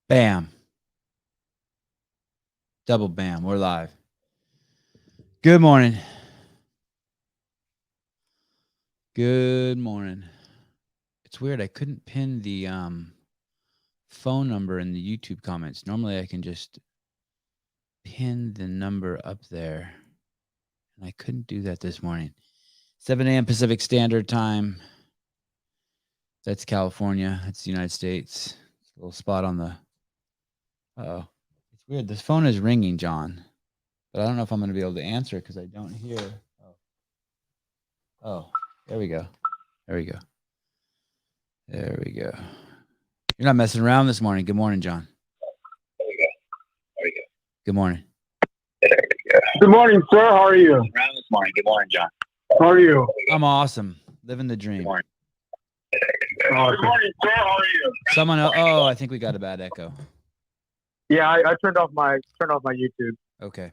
Bam. Double bam. We're live. Good morning. Good morning. It's weird. I couldn't pin the phone number in the YouTube comments. Normally I can just pin the number up there. And I couldn't do that this morning. 7 a.m. Pacific Standard Time. That's California. That's the United States. It's a little spot on the... Uh-oh. It's weird. This phone is ringing, John. But I don't know if I'm going to be able to answer it because I don't hear. Oh, there we go. There we go. There we go. You're not messing around this morning. Good morning, John. There we go. There we go. Good morning. There we go. Good morning, sir. How are you? Around this morning. Good morning, John. How are you? I'm awesome. Living the dream. Good morning. Good morning, sir. How are you? Someone else. Oh, I think we got a bad echo. Yeah, I turned off my YouTube. Okay.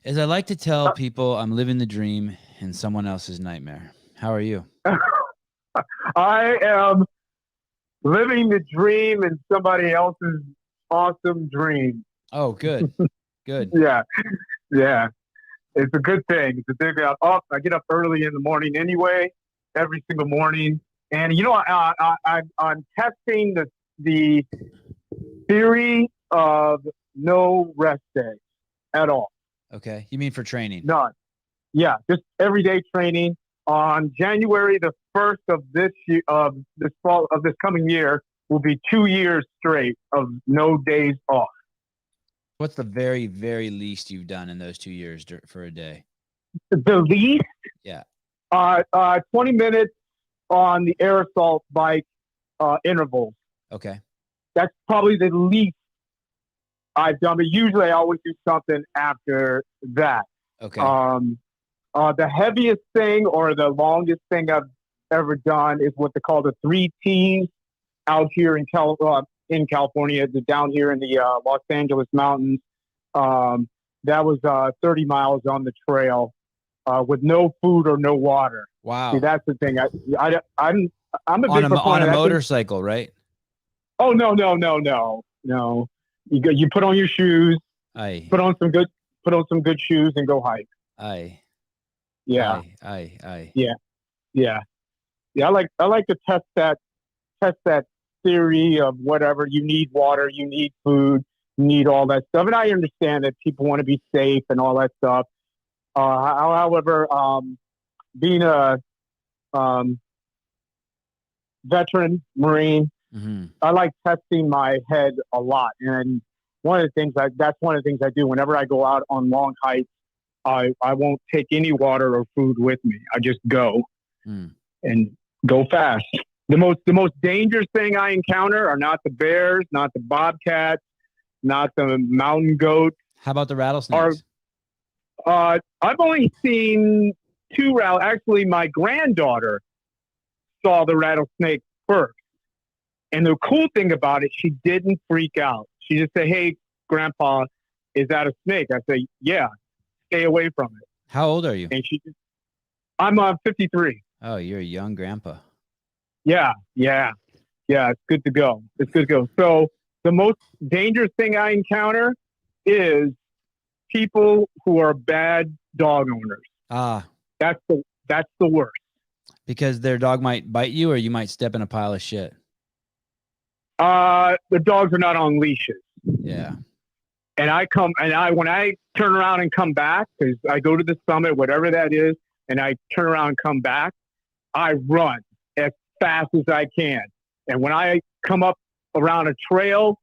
As I like to tell people, I'm living the dream in someone else's nightmare. How are you? I am living the dream in somebody else's awesome dream. Oh, good. Good. Yeah. It's a good thing. It's a big up. I get up early in the morning anyway, every single morning. And I'm testing the theory of no rest day at all. Okay. You mean for training? None. Yeah, just everyday training. On January the 1st of this year, of this coming year, will be 2 years straight of no days off. What's the very, very least you've done in those 2 years for a day? The least? Yeah. 20 minutes on the air assault bike intervals. Okay. That's probably the least I've done, but usually I always do something after that. Okay. The heaviest thing or the longest thing I've ever done is what they call the 3 Ts out here in California, down here in the Los Angeles mountains. That was 30 miles on the trail with no food or no water. Wow. See, that's the thing. I'm a big proponent. On a motorcycle, right? Oh, no. You put on your shoes, Aye. put on some good shoes and go hike. Aye. Yeah. Aye. Yeah. I like to test that theory of whatever. You need water, you need food, you need all that stuff. And I understand that people want to be safe and all that stuff. However, being a veteran Marine, Mm-hmm. I like testing my head a lot. And that's one of the things I do whenever I go out on long hikes. I won't take any water or food with me. I just go and go fast. The most dangerous thing I encounter are not the bears, not the bobcats, not the mountain goats. How about the rattlesnakes? I've only seen 2 Actually, my granddaughter saw the rattlesnake first. And the cool thing about it, she didn't freak out. She just said, "Hey, Grandpa, is that a snake?" I say, "Yeah, stay away from it." How old are you? And I'm 53. Oh, you're a young grandpa. Yeah. It's good to go. So the most dangerous thing I encounter is people who are bad dog owners. Ah. That's the worst. Because their dog might bite you, or you might step in a pile of shit. The dogs are not on leashes. Yeah. And when I turn around and come back, because I go to the summit, whatever that is, and I turn around and come back, I run as fast as I can. And when I come up around a trail,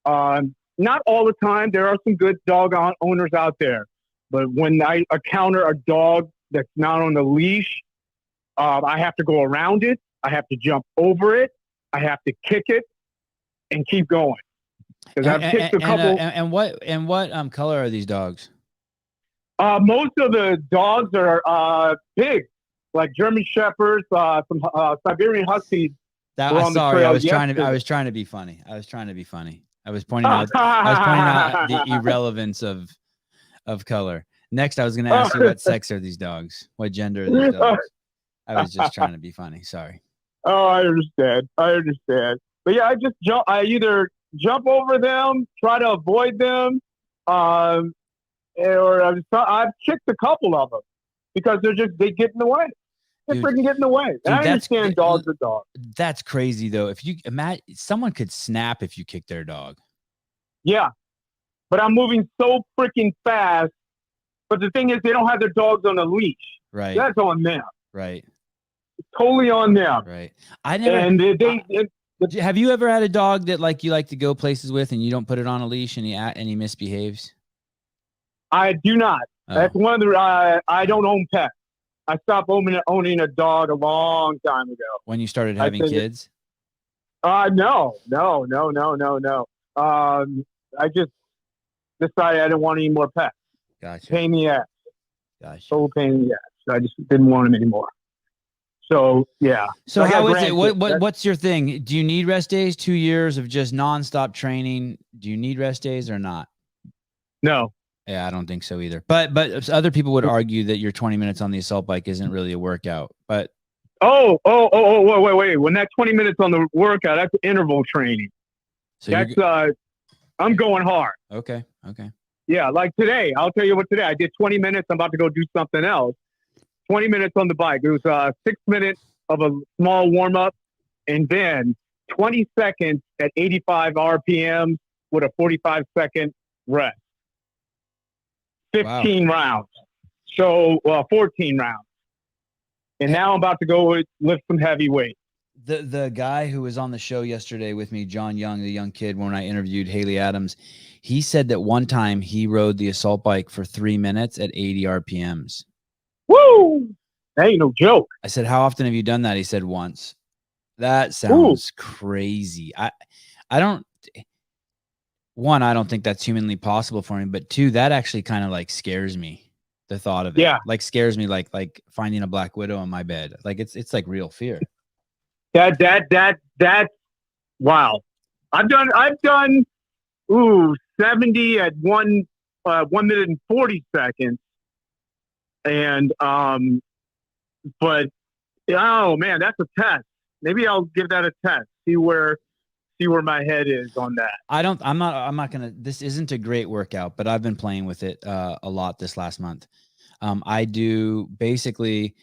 not all the time, there are some good dog owners out there. But when I encounter a dog that's not on the leash, I have to go around it. I have to jump over it. I have to kick it and keep going. Because I've kicked a couple. And what color are these dogs? Most of the dogs are big, like German Shepherds, some Siberian Huskies. I was trying to be funny. I was pointing out the irrelevance of color. Next, I was going to ask you, what sex are these dogs? What gender are these dogs? I was just trying to be funny. Sorry. Oh, I understand. But yeah, I either jump over them, try to avoid them, or I've kicked a couple of them because they get in the way. They freaking get in the way. Dude, I understand dogs are dogs. That's crazy though. If you imagine, someone could snap if you kick their dog. Yeah, but I'm moving so freaking fast. But the thing is, they don't have their dogs on a leash. Right. That's on them. Right. It's totally on them. Right. I never. And have you ever had a dog that like you like to go places with and you don't put it on a leash and he misbehaves? I do not. Oh. That's one of the. I don't own pets. I stopped owning a dog a long time ago. When you started having kids? No. I just decided I didn't want any more pets. Gotcha. Pain in the ass. Gotcha. Total pain in the ass. So I just didn't want them anymore. So yeah. So how is it? What's your thing? Do you need rest days? 2 years of just nonstop training. Do you need rest days or not? No. Yeah, I don't think so either. But other people would argue that your 20 minutes on the assault bike isn't really a workout. But wait. When that 20 minutes on the workout, that's interval training. So that's I'm going hard. Okay. Yeah, like today, I'll tell you what, today I did 20 minutes. I'm about to go do something else. 20 minutes on the bike. It was 6 minutes of a small warm up, and then 20 seconds at 85 RPM with a 45-second rest. 15 rounds. So 14 rounds. And now I'm about to go lift some heavy weight. The guy who was on the show yesterday with me, John Young, the young kid, when I interviewed Haley Adams, he said that one time he rode the assault bike for 3 minutes at 80 RPMs. Woo! That ain't no joke. I said, how often have you done that? He said, once. That sounds crazy. I don't think that's humanly possible for me, but two, that actually kind of like scares me. The thought of it, like scares me, like finding a black widow in my bed. Like it's like real fear. That's wow. I've done 70 at 1 minute and 40 seconds. And but oh man, that's a test. Maybe I'll give that a test. See where my head is on that. I'm not gonna, this isn't a great workout, but I've been playing with it a lot this last month. I do basically,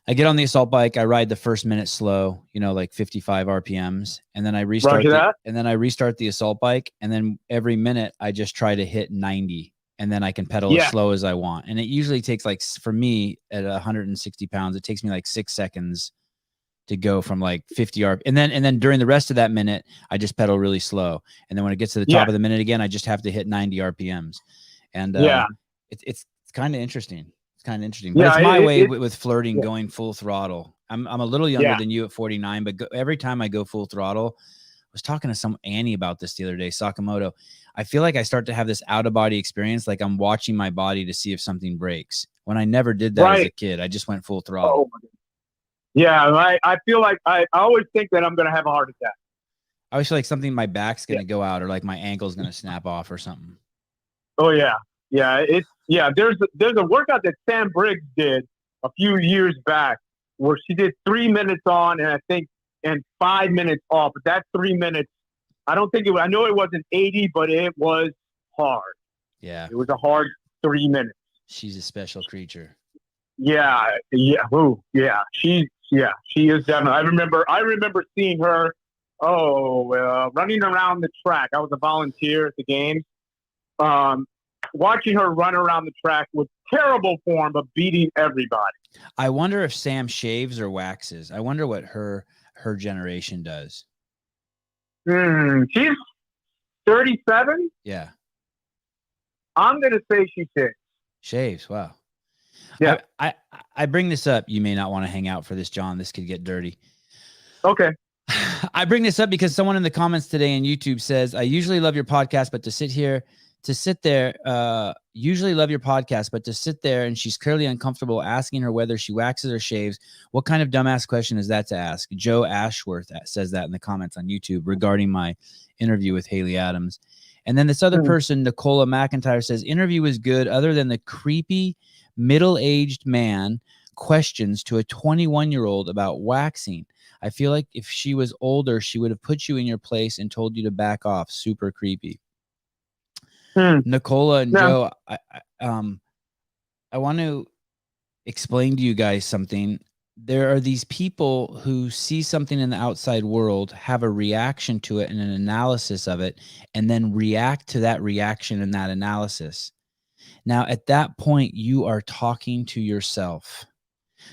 I get on the assault bike, I ride the first minute slow, like 55 RPMs, and then I restart the assault bike, and then every minute I just try to hit 90, and then I can pedal as slow as I want. And it usually takes, like, for me at 160 pounds, it takes me like 6 seconds to go from like 50 RPM. And then during the rest of that minute, I just pedal really slow. And then when it gets to the top of the minute again, I just have to hit 90 RPMs. And it's kind of interesting. It's kind of interesting. But it's my way with flirting, going full throttle. I'm a little younger than you at 49, but every time I go full throttle, I was talking to Annie about this the other day, Sakamoto. I feel like I start to have this out of body experience. Like I'm watching my body to see if something breaks, when I never did that as a kid. I just went full throttle. Yeah. I feel like I always think that I'm going to have a heart attack. I always feel like something in my back's going to go out, or like my ankle's going to snap off or something. Oh yeah. Yeah. There's a workout that Sam Briggs did a few years back where she did 3 minutes on and 5 minutes off. But that 3 minutes, I know it wasn't 80, but it was hard. Yeah. It was a hard 3 minutes. She's a special creature. Yeah. Ooh, yeah. She is definitely. I remember seeing her running around the track. I was a volunteer at the games. Watching her run around the track with terrible form of beating everybody. I wonder if Sam shaves or waxes. I wonder what her generation does. She's 37. Yeah. I'm going to say she shaves. Shaves. Wow. Yeah. I bring this up. You may not want to hang out for this, John. This could get dirty. Okay. I bring this up because someone in the comments today on YouTube says, I usually love your podcast, but to sit there, and she's clearly uncomfortable asking her whether she waxes or shaves. What kind of dumbass question is that to ask? Joe Ashworth says that in the comments on YouTube regarding my interview with Haley Adams. And then this other person, Nicola McIntyre, says, interview was good other than the creepy middle-aged man questions to a 21-year-old about waxing. I feel like if she was older, she would have put you in your place and told you to back off. Super creepy. Nicola and Joe, I want to explain to you guys something. There are these people who see something in the outside world, have a reaction to it and an analysis of it, and then react to that reaction and that analysis. Now, at that point, you are talking to yourself.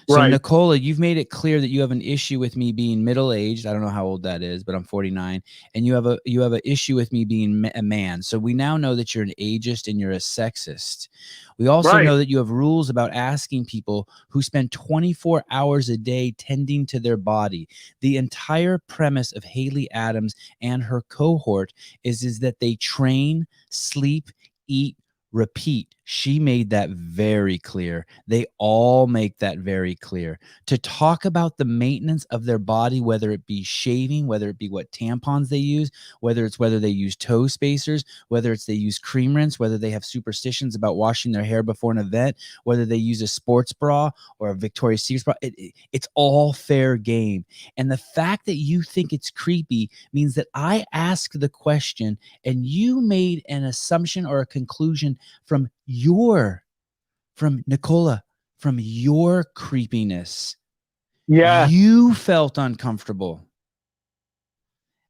So, Right. Nicola, you've made it clear that you have an issue with me being middle-aged. I don't know how old that is, but I'm 49. And you have an issue with me being a man. So we now know that you're an ageist and you're a sexist. We also know that you have rules about asking people who spend 24 hours a day tending to their body. The entire premise of Haley Adams and her cohort is that they train, sleep, eat, repeat. She made that very clear. They all make that very clear. To talk about the maintenance of their body, whether it be shaving, whether it be what tampons they use, whether they use toe spacers, whether they use cream rinse, whether they have superstitions about washing their hair before an event, whether they use a sports bra or a Victoria's Secret bra, it's all fair game. And the fact that you think it's creepy means that I asked the question and you made an assumption or a conclusion from Nicola, from your creepiness. Yeah. You felt uncomfortable.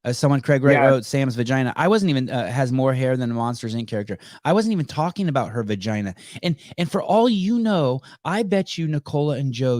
As someone, Craig Wright wrote, Sam's vagina. I wasn't even, has more hair than a Monsters Inc. character. I wasn't even talking about her vagina. And for all you know, I bet you, Nicola and Joe,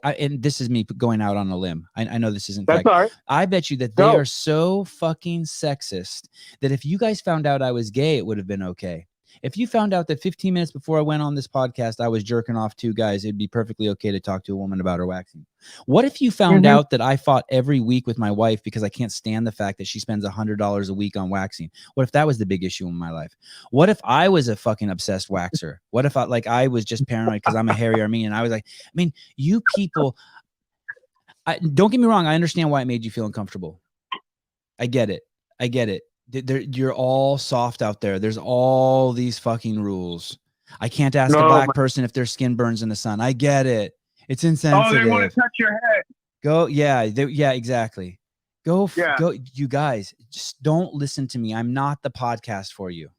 and this is me going out on a limb. I know this isn't That's fact. all right. I bet you that they are so fucking sexist that if you guys found out I was gay, it would have been okay. If you found out that 15 minutes before I went on this podcast, I was jerking off 2 guys, it'd be perfectly okay to talk to a woman about her waxing. What if you found out that I fought every week with my wife because I can't stand the fact that she spends $100 a week on waxing? What if that was the big issue in my life? What if I was a fucking obsessed waxer? What if I was just paranoid because I'm a hairy Armenian? I was like, I mean, you people, don't get me wrong. I understand why it made you feel uncomfortable. I get it. You're all soft out there. There's all these fucking rules. I can't ask a black person if their skin burns in the sun. I get it. It's insensitive. Oh, they want to touch your head. Go. Yeah, exactly. Go. You guys, just don't listen to me. I'm not the podcast for you.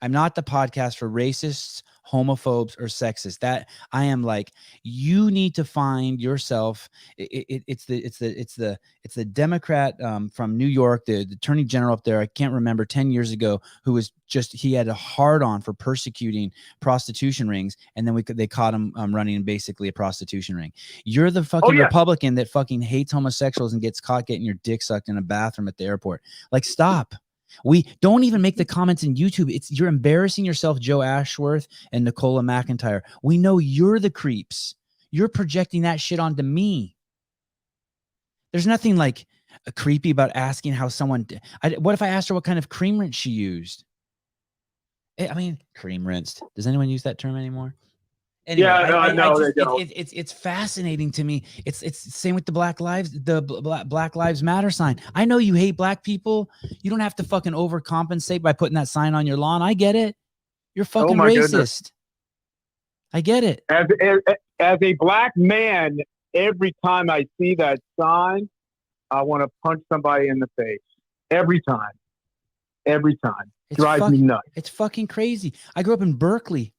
I'm not the podcast for racists, homophobes, or sexists. That I am like, you need to find yourself. It's the Democrat from New York, the attorney general up there. I can't remember 10 years ago, who was he had a hard on for persecuting prostitution rings, and then they caught him running basically a prostitution ring. You're the fucking Republican that fucking hates homosexuals and gets caught getting your dick sucked in a bathroom at the airport. Like, stop. We don't even make the comments in YouTube. You're embarrassing yourself, Joe Ashworth and Nicola McIntyre. We know you're the creeps. You're projecting that shit onto me. There's nothing like creepy about asking how someone. What if I asked her what kind of cream rinse she used? I mean, cream rinsed. Does anyone use that term anymore? Anyway, it's fascinating to me. It's the same with the Black Lives Matter sign. I know you hate black people. You don't have to fucking overcompensate by putting that sign on your lawn. I get it. You're fucking racist. Goodness. I get it. As a black man, every time I see that sign, I want to punch somebody in the face. Every time. It drives me nuts. It's fucking crazy. I grew up in Berkeley,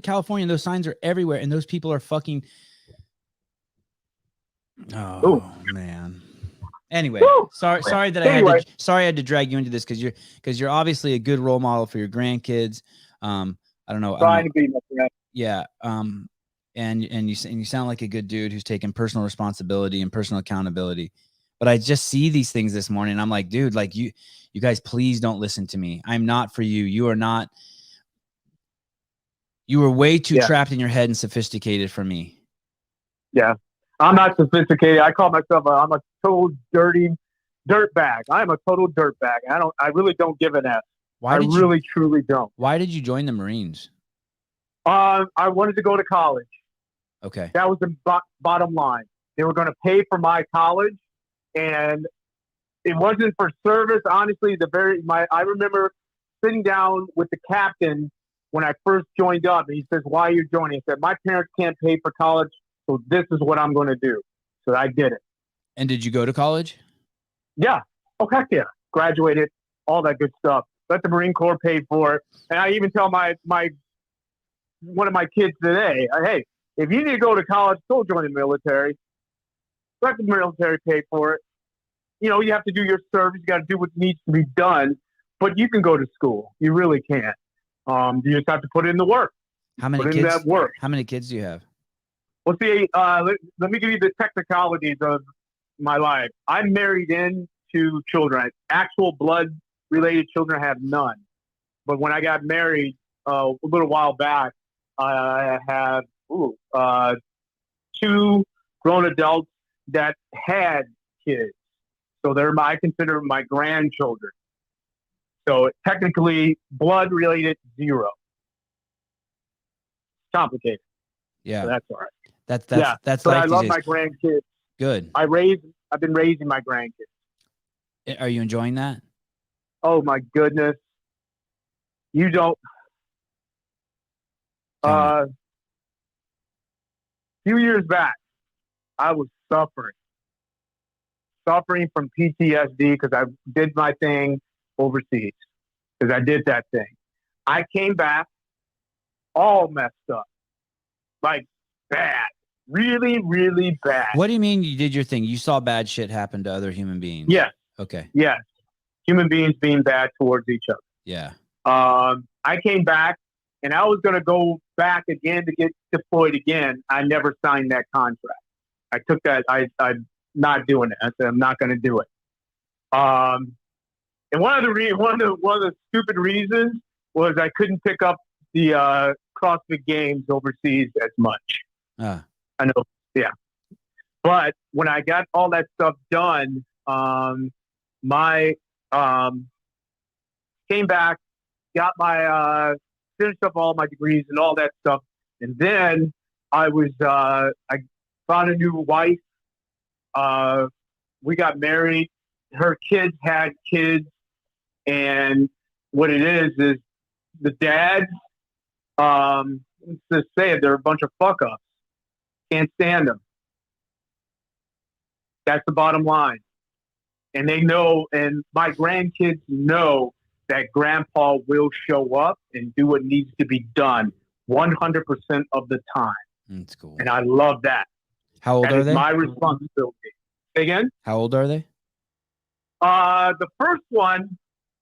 California, and those signs are everywhere, and those people are fucking. Oh man. Anyway, sorry that I had to drag you into this because you're obviously a good role model for your grandkids. I don't know. Trying to be my friend. Yeah. And you sound like a good dude who's taking personal responsibility and personal accountability. But I just see these things this morning, and I'm like, dude, like you guys, please don't listen to me. I'm not for you. You are not. You were way too trapped in your head and sophisticated for me. Yeah. I'm not sophisticated. I call myself I'm a total dirty dirtbag. I am a total dirtbag. I really don't give an F. Truly don't. Why did you join the Marines? I wanted to go to college. Okay. That was the bottom line. They were going to pay for my college, and it wasn't for service. Honestly, I remember sitting down with the captain when I first joined up, and he says, "Why are you joining?" I said, "My parents can't pay for college, so this is what I'm going to do." So I did it. And did you go to college? Yeah. Oh, heck yeah. Graduated, all that good stuff. Let the Marine Corps pay for it. And I even tell my one of my kids today, hey, if you need to go to college, go join the military. Let the military pay for it. You know, you have to do your service. You got to do what needs to be done. But you can go to school. You really can. You just have to put in the work. How many put kids? in that work. How many kids do you have? Well, see, let me give you the technicalities of my life. I'm married into children. Actual blood-related children, I have none. But when I got married a little while back, I have two grown adults that had kids. So I consider them my grandchildren. So technically, blood-related, 0. Complicated. Yeah. So that's all right. That's but life I these love days. my grandkids. Good. I've been raising my grandkids. Are you enjoying that? Oh my goodness. You don't. A few years back, I was suffering from PTSD because I did my thing overseas. Because I did that thing. I came back all messed up. Like bad. Really, really bad. What do you mean you did your thing? You saw bad shit happen to other human beings? Yes. Okay. Yes. Human beings being bad towards each other. Yeah. I came back and I was going to go back again to get deployed again. I never signed that contract. I took that. I'm not doing it. I said, I'm not going to do it. And one of the stupid reasons was I couldn't pick up the CrossFit games overseas as much. I know. Yeah. But when I got all that stuff done, came back, got my, finished up all my degrees and all that stuff. And then I found a new wife. We got married. Her kids had kids. And what it is the dads, let's just say it, they're a bunch of fuck ups. Can't stand them. That's the bottom line. And they know, and my grandkids know that grandpa will show up and do what needs to be done 100% of the time. That's cool. And I love that. How old are they? My responsibility. Say again? How old are they? The first one,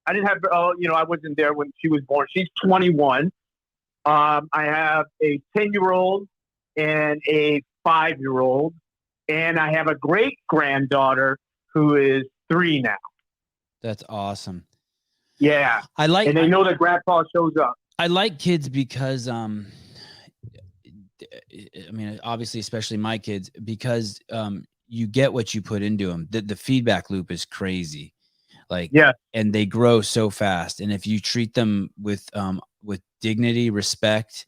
I didn't have, I wasn't there when she was born. She's 21. I have a 10-year-old and a 5-year-old. And I have a great-granddaughter who is 3 now. That's awesome. Yeah. And they know that grandpa shows up. I like kids because, I mean, obviously, especially my kids, because you get what you put into them. The feedback loop is crazy. Like, yeah, and they grow so fast. And if you treat them with dignity, respect,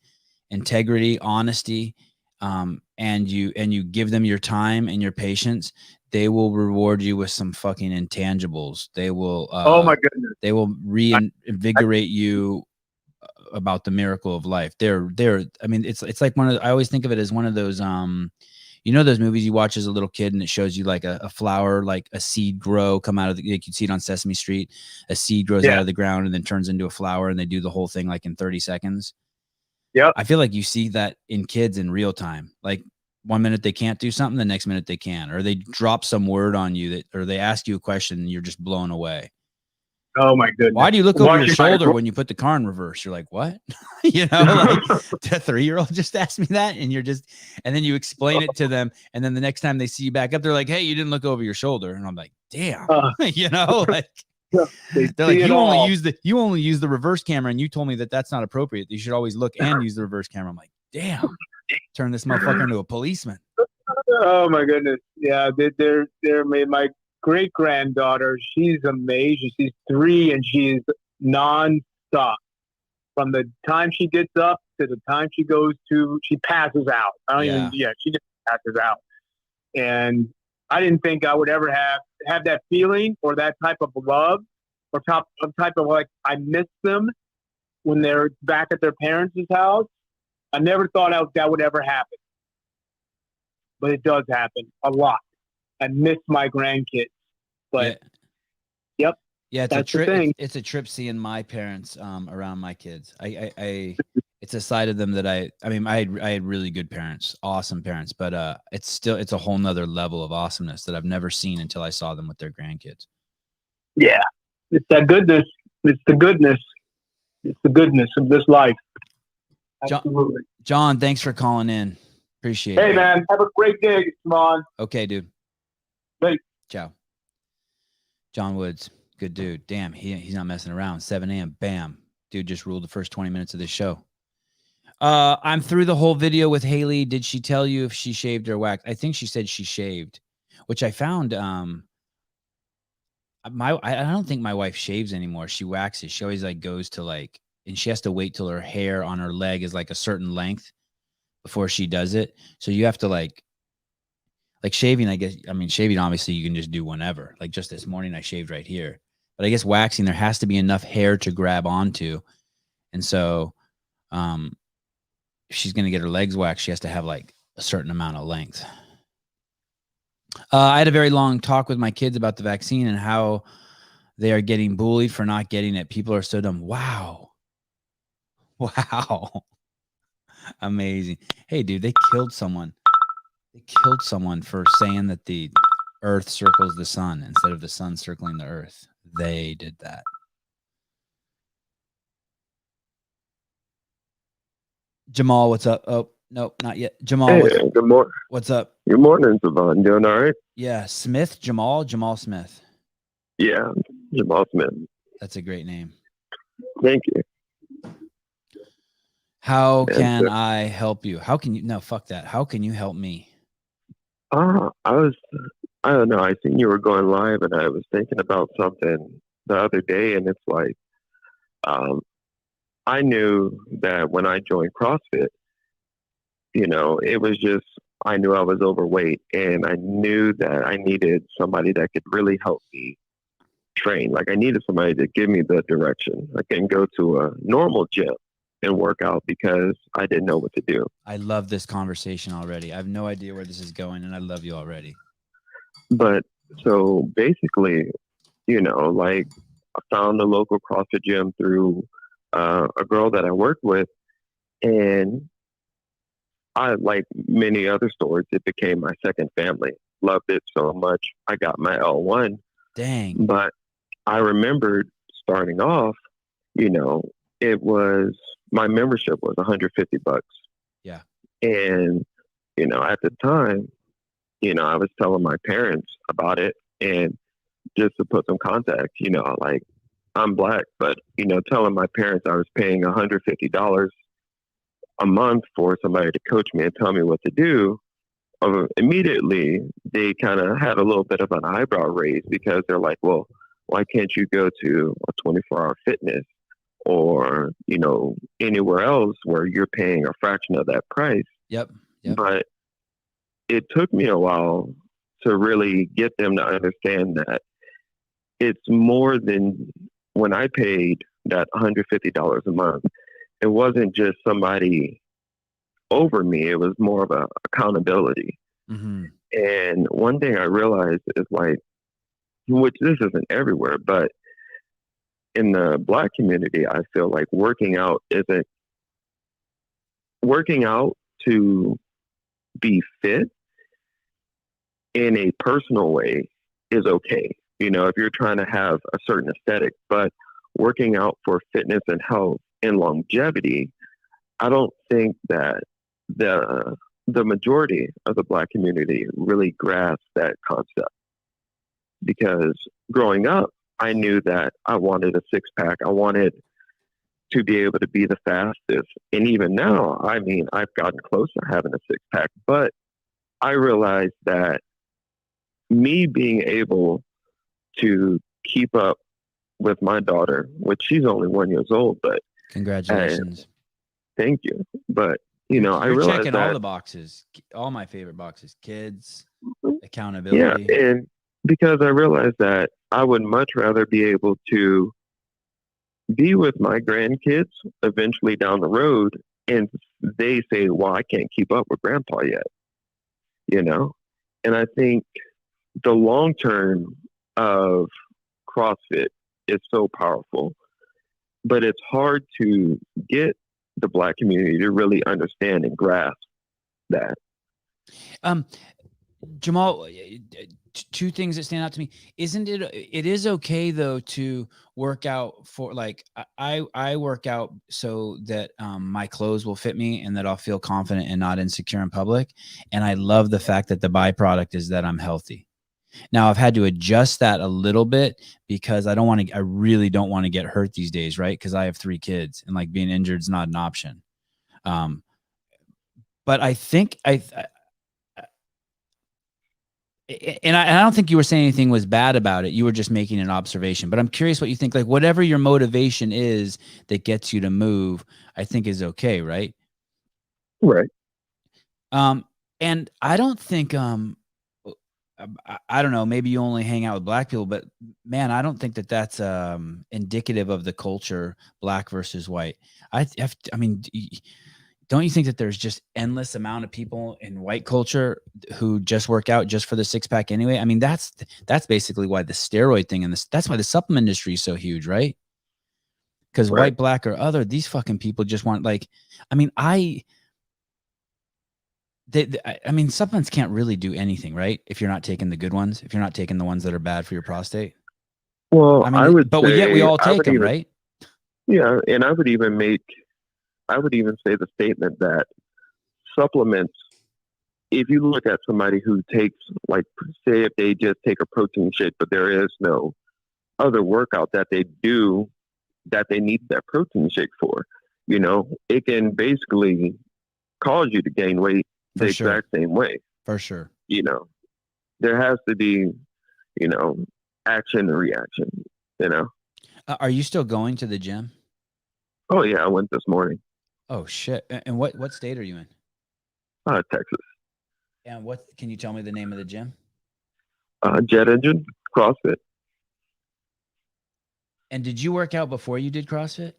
integrity, honesty, and you give them your time and your patience, they will reward you with some fucking intangibles. They will, oh my goodness, they will reinvigorate you about the miracle of life. I mean, it's like I always think of it as one of those, you know, those movies you watch as a little kid and it shows you like a flower, like a seed come out of like you'd see it on Sesame Street. A seed grows out of the ground and then turns into a flower, and they do the whole thing like in 30 seconds. Yeah. I feel like you see that in kids in real time. Like one minute they can't do something, the next minute they can, or they drop some word on you or they ask you a question and you're just blown away. Oh my goodness. Why do you look over your shoulder when you put the car in reverse? You're like, what? You know, like the 3-year-old just asked me that. And and then you explain it to them. And then the next time they see you back up, they're like, hey, you didn't look over your shoulder. And I'm like, damn, you know, like they're like, you only use the reverse camera. And you told me that that's not appropriate. You should always look and use the reverse camera. I'm like, damn, turn this motherfucker into a policeman. Oh my goodness. Yeah. They're my great-granddaughter, she's amazing. She's 3 and she's non-stop. From the time she gets up to the time she passes out. She just passes out. And I didn't think I would ever have that feeling or that type of love or type of like, I miss them when they're back at their parents' house. I never thought that would ever happen. but it does happen a lot. I miss my grandkids, but yep. Yeah, it's That's a the trip. thing. It's a trip seeing my parents around my kids. It's a side of them that I mean, I had really good parents, awesome parents, but it's a whole nother level of awesomeness that I've never seen until I saw them with their grandkids. Yeah, it's that goodness. It's the goodness. It's the goodness of this life. Absolutely. John, thanks for calling in. Appreciate it. Hey, man, have a great day, Simon. Okay, dude. Thanks. Ciao. John Woods, good dude. Damn, he's not messing around. 7 a.m. Bam. Dude just ruled the first 20 minutes of this show. I'm through the whole video with Haley. Did she tell you if she shaved or waxed? I think she said she shaved, which I found I don't think my wife shaves anymore. She waxes. She always like goes to like, and she has to wait till her hair on her leg is like a certain length before she does it. So you have to like shaving, I guess. I mean, shaving, obviously you can just do whenever. Like just this morning I shaved right here, but I guess waxing, there has to be enough hair to grab onto. And so, if she's going to get her legs waxed, she has to have like a certain amount of length. I had a very long talk with my kids about the vaccine and how they are getting bullied for not getting it. People are so dumb. Wow. Amazing. Hey, dude, they killed someone. They killed someone for saying that the earth circles the sun instead of the sun circling the earth. They did that. Jamal, what's up? Oh, no, not yet. Jamal, hey, good morning. What's up? Good morning, Sevan. Doing all right? Yeah, Smith, Jamal Smith. Yeah, Jamal Smith. That's a great name. Thank you. How can I help you? How can you? No, fuck that. How can you help me? I don't know. I seen you were going live, and I was thinking about something the other day, and it's like, I knew that when I joined CrossFit, it was just, I knew I was overweight, and I knew that I needed somebody that could really help me train. Like I needed somebody to give me the direction. I couldn't go to a normal gym and work out because I didn't know what to do. I love this conversation already. I have no idea where this is going, and I love you already. But so basically, like I found a local CrossFit gym through a girl that I worked with, and I, like many other stores, it became my second family. Loved it so much. I got my L1. Dang. But I remembered starting off, it was, my membership was $150. Yeah. And, at the time, I was telling my parents about it, and just to put some context, like I'm Black, but, telling my parents I was paying $150 a month for somebody to coach me and tell me what to do, immediately they kind of had a little bit of an eyebrow raise, because they're like, well, why can't you go to a 24-hour fitness or, anywhere else where you're paying a fraction of that price? Yep. But it took me a while to really get them to understand that it's more than, when I paid that $150 a month, it wasn't just somebody over me. It was more of a accountability. Mm-hmm. And one thing I realized is, like, which this isn't everywhere, but in the Black community, I feel like working out to be fit in a personal way is okay. If you're trying to have a certain aesthetic, but working out for fitness and health and longevity, I don't think that the majority of the Black community really grasps that concept. Because growing up, I knew that I wanted a six-pack. I wanted to be able to be the fastest. And even now, I mean, I've gotten close to having a six-pack, but I realized that me being able to keep up with my daughter, which she's only 1 year old, but congratulations. Thank you. But, I You're realized checking that all the boxes, all my favorite boxes, kids, accountability. Yeah, and because I realized that I would much rather be able to be with my grandkids eventually down the road, and they say, well, I can't keep up with grandpa yet. you know? And I think the long term of CrossFit is so powerful, but it's hard to get the Black community to really understand and grasp that. Jamal, two things that stand out to me. It is okay though to work out for, like, I work out so that my clothes will fit me and that I'll feel confident and not insecure in public. And I love the fact that the byproduct is that I'm healthy. Now I've had to adjust that a little bit because I really don't want to get hurt these days. Right. Cause I have 3 kids and like being injured is not an option. But I think and I don't think you were saying anything was bad about it. You were just making an observation. But I'm curious what you think. Like, whatever your motivation is that gets you to move, I think is okay, right? Right. And I don't think I don't know, maybe you only hang out with Black people, but man, I don't think that that's indicative of the culture, Black versus white. I mean, don't you think that there's just endless amount of people in white culture who just work out just for the 6-pack anyway? I mean, that's basically why the steroid thing and that's why the supplement industry is so huge, right? Because white, Black, or other, these fucking people just want, like, I mean, I mean, supplements can't really do anything, right? If you're not taking the good ones, if you're not taking the ones that are bad for your prostate. Well, I mean, yet we all take them, right? Yeah, and I would even say the statement that supplements, if you look at somebody who takes, like, say if they just take a protein shake, but there is no other workout that they do that they need that protein shake for, it can basically cause you to gain weight the exact same way. For sure. There has to be, action and reaction, Are you still going to the gym? Oh yeah, I went this morning. Oh shit! And what state are you in? Texas. And can you tell me the name of the gym? Jet Engine CrossFit. And did you work out before you did CrossFit?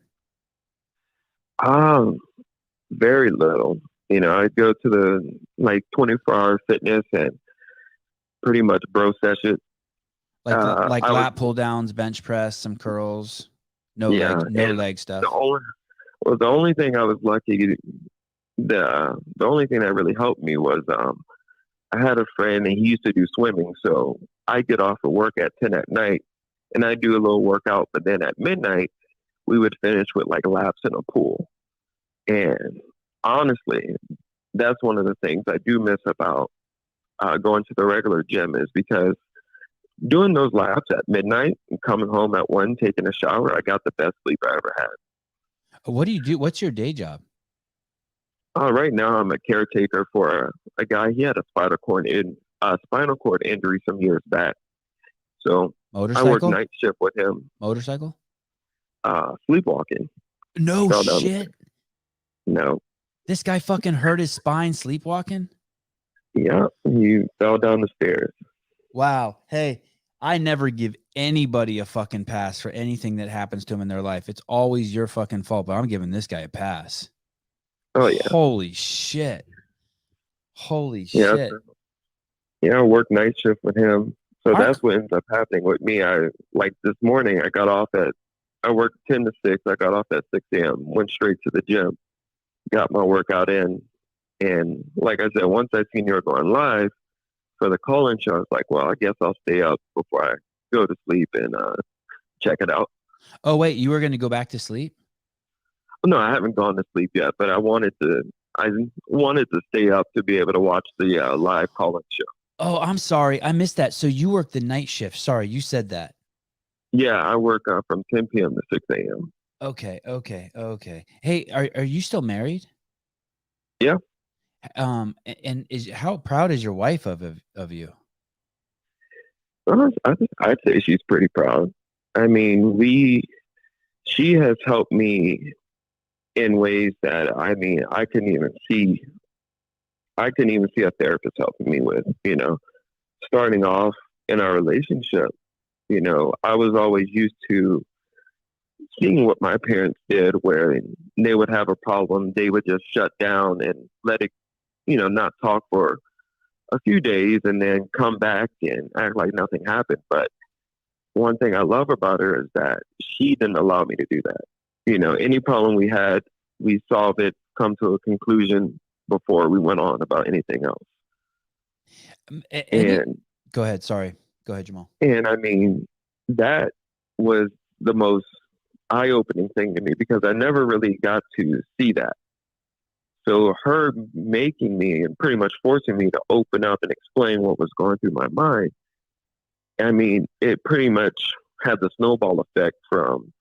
Very little. I'd go to the 24-hour fitness and pretty much bro session. Like lat pull downs, bench press, some curls, no leg stuff. The only thing I was lucky, the only thing that really helped me was I had a friend and he used to do swimming, so I get off of work at 10 at night and I do a little workout, but then at midnight we would finish with like laps in a pool. And honestly, that's one of the things I do miss about going to the regular gym, is because doing those laps at midnight and coming home at 1, taking a shower, I got the best sleep I ever had. What do you do? What's your day job? Right now, I'm a caretaker for a guy. He had a spinal cord injury some years back. So motorcycle? I work night shift with him. Motorcycle? Sleepwalking. No shit. No. This guy fucking hurt his spine sleepwalking? Yeah, he fell down the stairs. Wow. Hey, I never give anybody a fucking pass for anything that happens to them in their life. It's always your fucking fault, but I'm giving this guy a pass. Oh, yeah. Holy shit. Shit. Yeah, I work night shift with him. So that's what ends up happening with me. This morning, I worked 10 to 6. I got off at 6 a.m., went straight to the gym, got my workout in. And like I said, once I seen you were going live for the call-in show, I was like, well, I guess I'll stay up before I go to sleep and check it out. Oh, wait, you were going to go back to sleep? No, I haven't gone to sleep yet, but I wanted to stay up to be able to watch the live call-in show. Oh, I'm sorry. I missed that. So you work the night shift. Sorry, you said that. Yeah, I work from 10 p.m. to 6 a.m. Okay. Hey, are you still married? Yeah. And how proud is your wife of you? I'd say she's pretty proud. I mean, she has helped me in ways that, I mean, I couldn't even see a therapist helping me with, starting off in our relationship. I was always used to seeing what my parents did, where they would have a problem, they would just shut down and let it, not talk for a few days and then come back and act like nothing happened. But one thing I love about her is that she didn't allow me to do that. You know, any problem we had, we solve it, come to a conclusion before we went on about anything else. And go ahead. Sorry. Go ahead, Jamal. And I mean, that was the most eye-opening thing to me because I never really got to see that. So her making me and pretty much forcing me to open up and explain what was going through my mind, I mean, it pretty much had the snowball effect from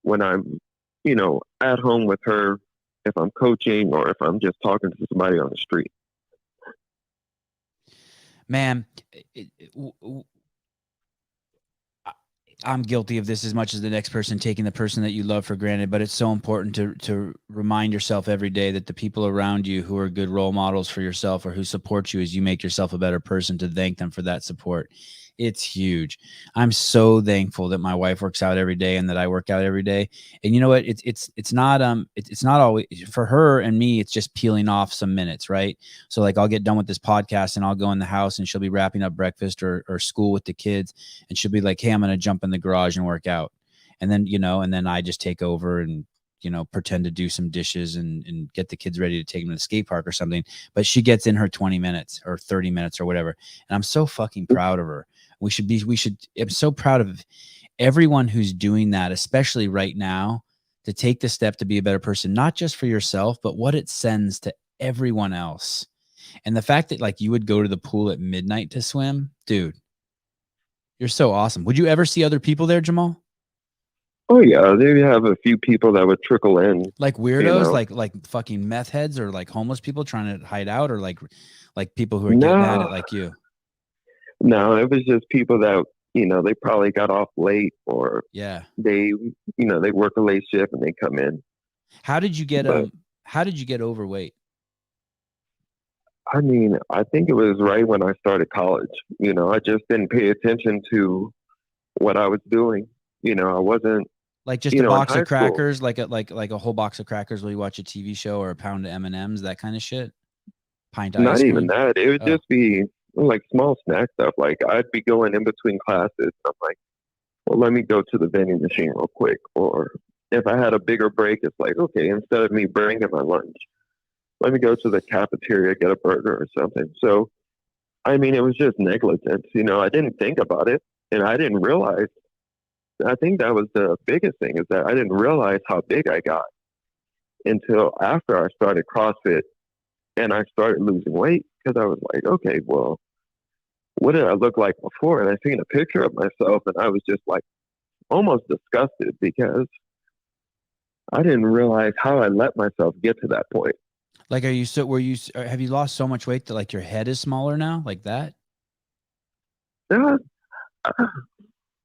when I'm, you know, at home with her, if I'm coaching or if I'm just talking to somebody on the street. Man, I'm guilty of this as much as the next person, taking the person that you love for granted, but it's so important to remind yourself every day that the people around you who are good role models for yourself or who support you as you make yourself a better person, to thank them for that support. It's huge. I'm so thankful that my wife works out every day and that I work out every day. And you know what? It's not always for her and me. It's just peeling off some minutes, right? So like I'll get done with this podcast and I'll go in the house and she'll be wrapping up breakfast or school with the kids, and she'll be like, "Hey, I'm going to jump in the garage and work out." And then, you know, and then I just take over and, you know, pretend to do some dishes and get the kids ready to take them to the skate park or something. But she gets in her 20 minutes or 30 minutes or whatever. And I'm so fucking proud of her. I'm so proud of everyone who's doing that, especially right now, to take the step to be a better person, not just for yourself, but what it sends to everyone else. And the fact that like you would go to the pool at midnight to swim, dude, you're so awesome. Would you ever see other people there, Jamal? Oh yeah, they have a few people that would trickle in, like weirdos, like fucking meth heads or like homeless people trying to hide out, or like people who are getting at it like you. No, it was just people that, you know, they probably got off late or they, you know, they work a late shift and they come in. How did you get overweight? I mean, I think it was right when I started college. You know, I just didn't pay attention to what I was doing. You know, I wasn't like just a box of crackers, like a whole box of crackers while you watch a TV show, or a pound of M&Ms, that kind of shit. Pint of not even that. It would just be like small snack stuff. Like I'd be going in between classes. And I'm like, well, let me go to the vending machine real quick. Or if I had a bigger break, it's like, okay, instead of me bringing my lunch, let me go to the cafeteria, get a burger or something. So, I mean, it was just negligence. You know, I didn't think about it, and I didn't realize. I think that was the biggest thing, is that I didn't realize how big I got until after I started CrossFit and I started losing weight, because I was like, okay, well, what did I look like before? And I seen a picture of myself and I was just like almost disgusted, because I didn't realize how I let myself get to that point. Like, have you lost so much weight that like your head is smaller now, like that? Yeah.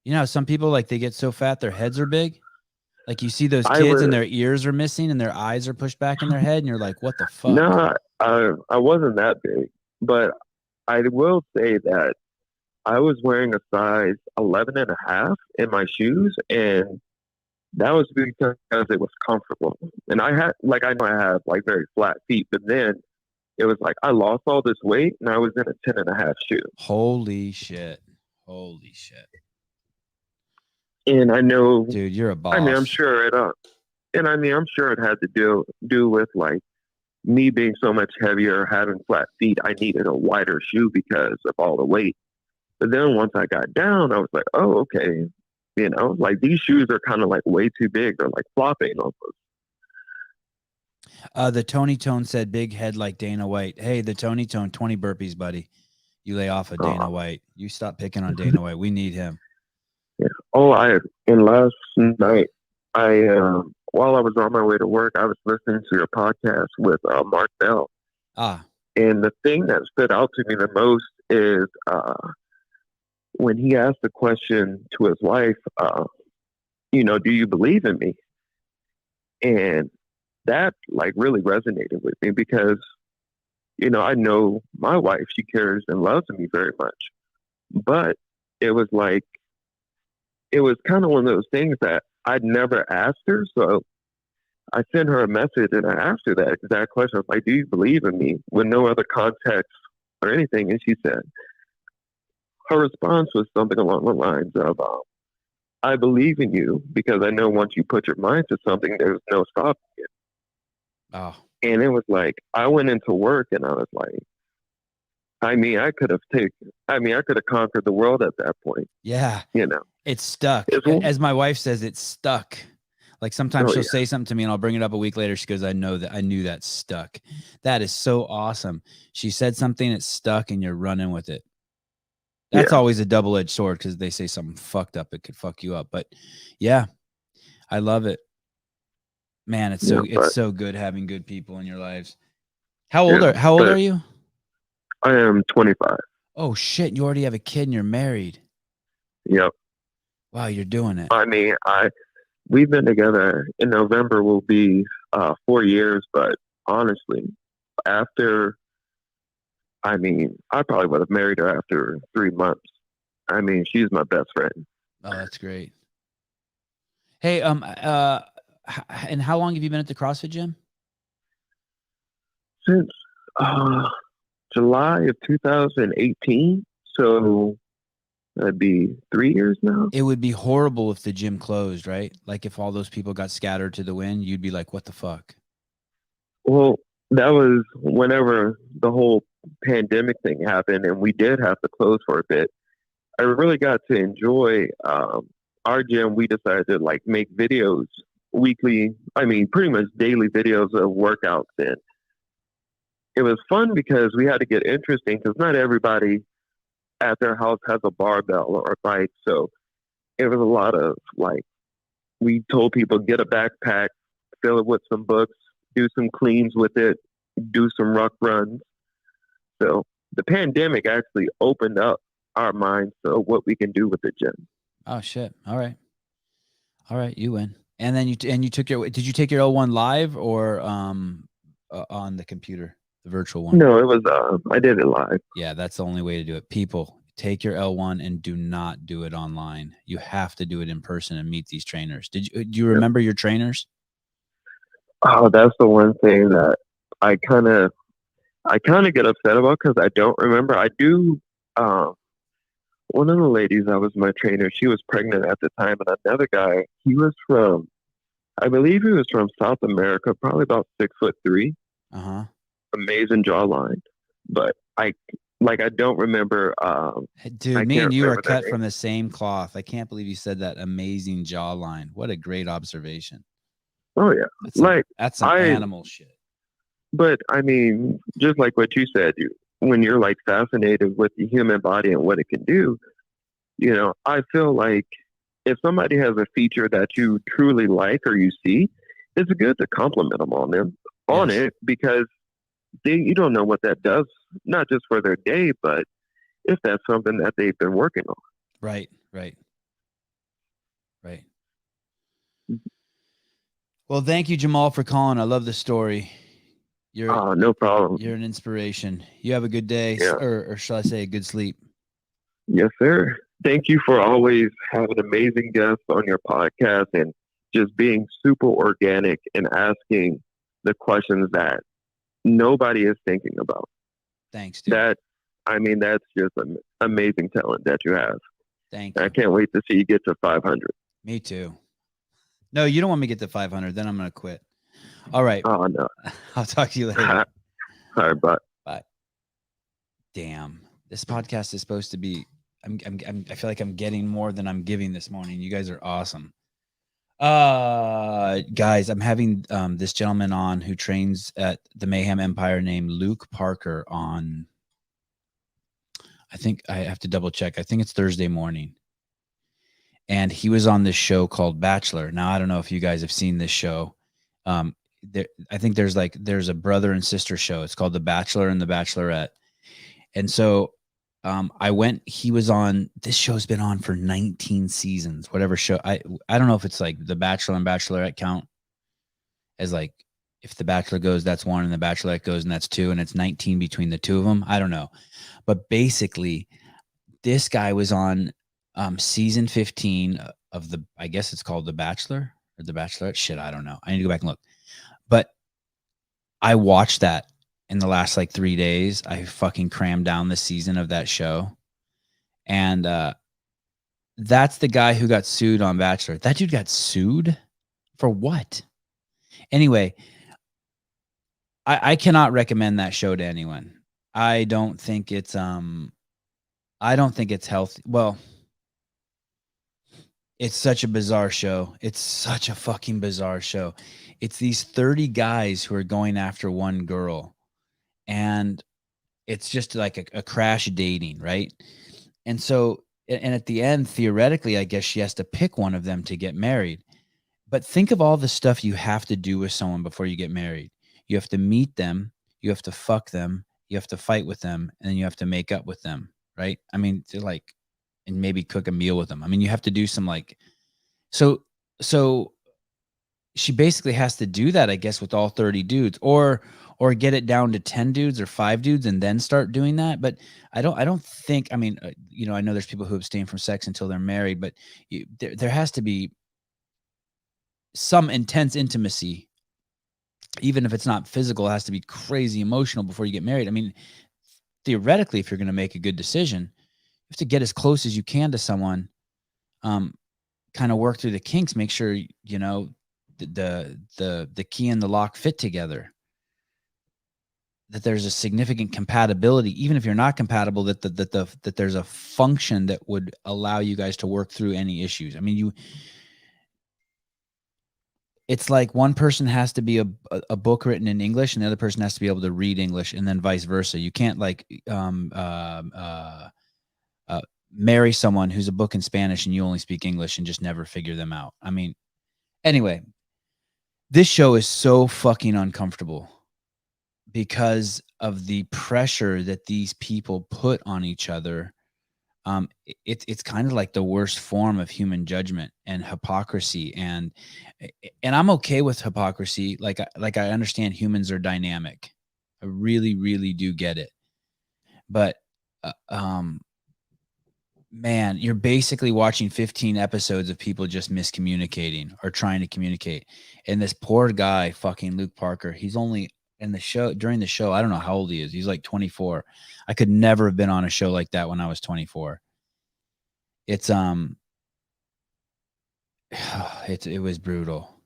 You know, some people, like, they get so fat their heads are big. Like you see those kids and their ears are missing and their eyes are pushed back in their head, and you're like, what the fuck? No, I wasn't that big, but I will say that I was wearing a size 11.5 in my shoes, and that was because it was comfortable. And I know I have like very flat feet, but then it was like I lost all this weight and I was in a 10.5 shoe. Holy shit. And I know, dude, you're a boss. I mean, I'm sure it had to do with like me being so much heavier, having flat feet. I needed a wider shoe because of all the weight. But then once I got down, I was like, oh, okay. You know, like these shoes are kind of like way too big. They're like flopping almost. The Tony Tone said, big head like Dana White. Hey, the Tony Tone, 20 burpees, buddy. You lay off of Dana White. You stop picking on Dana White. We need him. Yeah. Oh, and last night, while I was on my way to work, I was listening to your podcast with Mark Bell. And the thing that stood out to me the most is when he asked the question to his wife, you know, do you believe in me? And that like really resonated with me, because, you know, I know my wife, she cares and loves me very much, but it was kind of one of those things that I'd never asked her. So I sent her a message and I asked her that exact question. I was like, do you believe in me? With no other context or anything. And she said, her response was something along the lines of, I believe in you because I know once you put your mind to something, there's no stopping it. Oh, And it was like, I went into work and I was like, I mean, I could have conquered the world at that point. yeah. You know, It's stuck. It's- As my wife says, it's stuck. Like sometimes Oh, she'll yeah. say something to me and I'll bring it up a week later. She goes, I knew that stuck. That is so awesome. She said something, it's stuck and you're running with it. That's always a double-edged sword because they say something fucked up, it could fuck you up. But yeah, I love it. Man, it's so good having good people in your lives. How old are you? I am 25. Oh shit, you already have a kid and you're married. Yep. Wow, you're doing it. I mean, we've been together. In November will be 4 years, but honestly, I probably would have married her after 3 months. I mean, she's my best friend. Oh, that's great. Hey, and how long have you been at the CrossFit gym? Since July of 2018. So that'd be 3 years now. It would be horrible if the gym closed, right? Like if all those people got scattered to the wind, you'd be like, what the fuck? Well, that was whenever the whole pandemic thing happened and we did have to close for a bit. I really got to enjoy our gym. We decided to like make videos weekly. I mean, pretty much daily videos of workouts. And it was fun because we had to get interesting because not everybody at their house has a barbell or a bike. So it was a lot of like, we told people, get a backpack, fill it with some books, do some cleans with it, do some ruck runs. So the pandemic actually opened up our minds to what we can do with the gym. Oh shit. All right, you win. And then you took did you take your L1 live or on the computer, the virtual one? No, it was I did it live. Yeah, that's the only way to do it. People, take your L1 and do not do it online. You have to do it in person and meet these trainers. Do you remember your trainers? Oh, that's the one thing that I kind of get upset about because I don't remember. I do. One of the ladies that was my trainer, she was pregnant at the time, and another guy, I believe he was from South America, probably about 6'3". Amazing jawline, but I don't remember. Dude, me and you are cut from the same cloth. I can't believe you said that. Amazing jawline. What a great observation. Oh yeah, that's some animal shit. But I mean, just like what you said, when you're like fascinated with the human body and what it can do, you know, I feel like if somebody has a feature that you truly like or you see, it's good to compliment them on it because you don't know what that does, not just for their day, but if that's something that they've been working on. Right. Well, thank you, Jamal, for calling. I love the story. No problem. You're an inspiration. You have a good day, or shall I say a good sleep? Yes, sir. Thank you for always having amazing guests on your podcast and just being super organic and asking the questions that nobody is thinking about. Thanks, dude. That's just an amazing talent that you have. Thank you. I can't wait to see you get to 500. Me too. No, you don't want me to get to 500. Then I'm going to quit. All right. Oh, no. I'll talk to you later. All right, bye. Bye. Damn. This podcast is supposed to be, I feel like I'm getting more than I'm giving this morning. You guys are awesome. Guys, I'm having this gentleman on who trains at the Mayhem Empire named Luke Parker on, I think I have to double check. I think it's Thursday morning. And he was on this show called Bachelor. Now, I don't know if you guys have seen this show. I think there's a brother and sister show. It's called The Bachelor and The Bachelorette. And so he was on, this show's been on for 19 seasons, whatever show. I don't know if it's like The Bachelor and Bachelorette count as like, if The Bachelor goes, that's one, and The Bachelorette goes, and that's two, and it's 19 between the two of them. I don't know. But basically, this guy was on season 15 of I guess it's called The Bachelor or The Bachelorette. Shit, I don't know. I need to go back and look. But I watched that in the last like 3 days. I fucking crammed down the season of that show. And that's the guy who got sued on Bachelor. That dude got sued for what? Anyway, I cannot recommend that show to anyone. I don't think it's healthy. Well, it's such a bizarre show. It's such a fucking bizarre show. It's these 30 guys who are going after one girl, and it's just like a crash dating, right? And so, and at the end, theoretically, I guess she has to pick one of them to get married. But think of all the stuff you have to do with someone before you get married. You have to meet them, you have to fuck them, you have to fight with them, and then you have to make up with them, right? I mean, to like, and maybe cook a meal with them. I mean, you have to do some like, so she basically has to do that, I guess, with all 30 dudes, or get it down to 10 dudes or 5 dudes and then start doing that. But I don't think, I mean, I know there's people who abstain from sex until they're married, but there has to be some intense intimacy, even if it's not physical. It has to be crazy emotional before you get married. I mean, theoretically, if you're going to make a good decision, you have to get as close as you can to someone, kind of work through the kinks, make sure, the key and the lock fit together, that there's a significant compatibility, even if you're not compatible, that there's a function that would allow you guys to work through any issues. I mean, it's like one person has to be a book written in English and the other person has to be able to read English, and then vice versa. You can't like marry someone who's a book in Spanish and you only speak English and just never figure them out. I mean, anyway, this show is so fucking uncomfortable because of the pressure that these people put on each other. It's kind of like the worst form of human judgment and hypocrisy, and I'm okay with hypocrisy. Like I understand humans are dynamic. I really, really do get it. But man, you're basically watching 15 episodes of people just miscommunicating or trying to communicate. And this poor guy, fucking Luke Parker, he's only in the show, during the show, I don't know how old he is. He's like 24. I could never have been on a show like that when I was 24. It's it was brutal.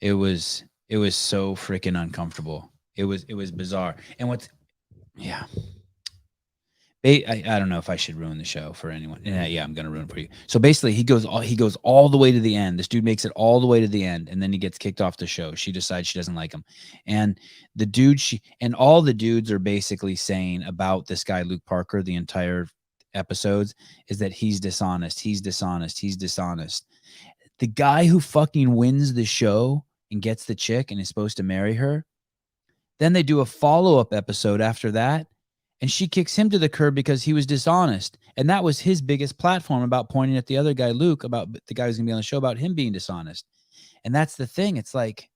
It was so freaking uncomfortable. It was bizarre. And yeah. I don't know if I should ruin the show for anyone. Yeah, I'm gonna ruin it for you. So basically, he goes all the way to the end. This dude makes it all the way to the end, and then he gets kicked off the show. She decides she doesn't like him, and all the dudes are basically saying about this guy Luke Parker the entire episodes is that he's dishonest. He's dishonest. He's dishonest. The guy who fucking wins the show and gets the chick and is supposed to marry her, then they do a follow-up episode after that. And she kicks him to the curb because he was dishonest. And that was his biggest platform, about pointing at the other guy, Luke, about the guy who's going to be on the show, about him being dishonest. And that's the thing. It's like,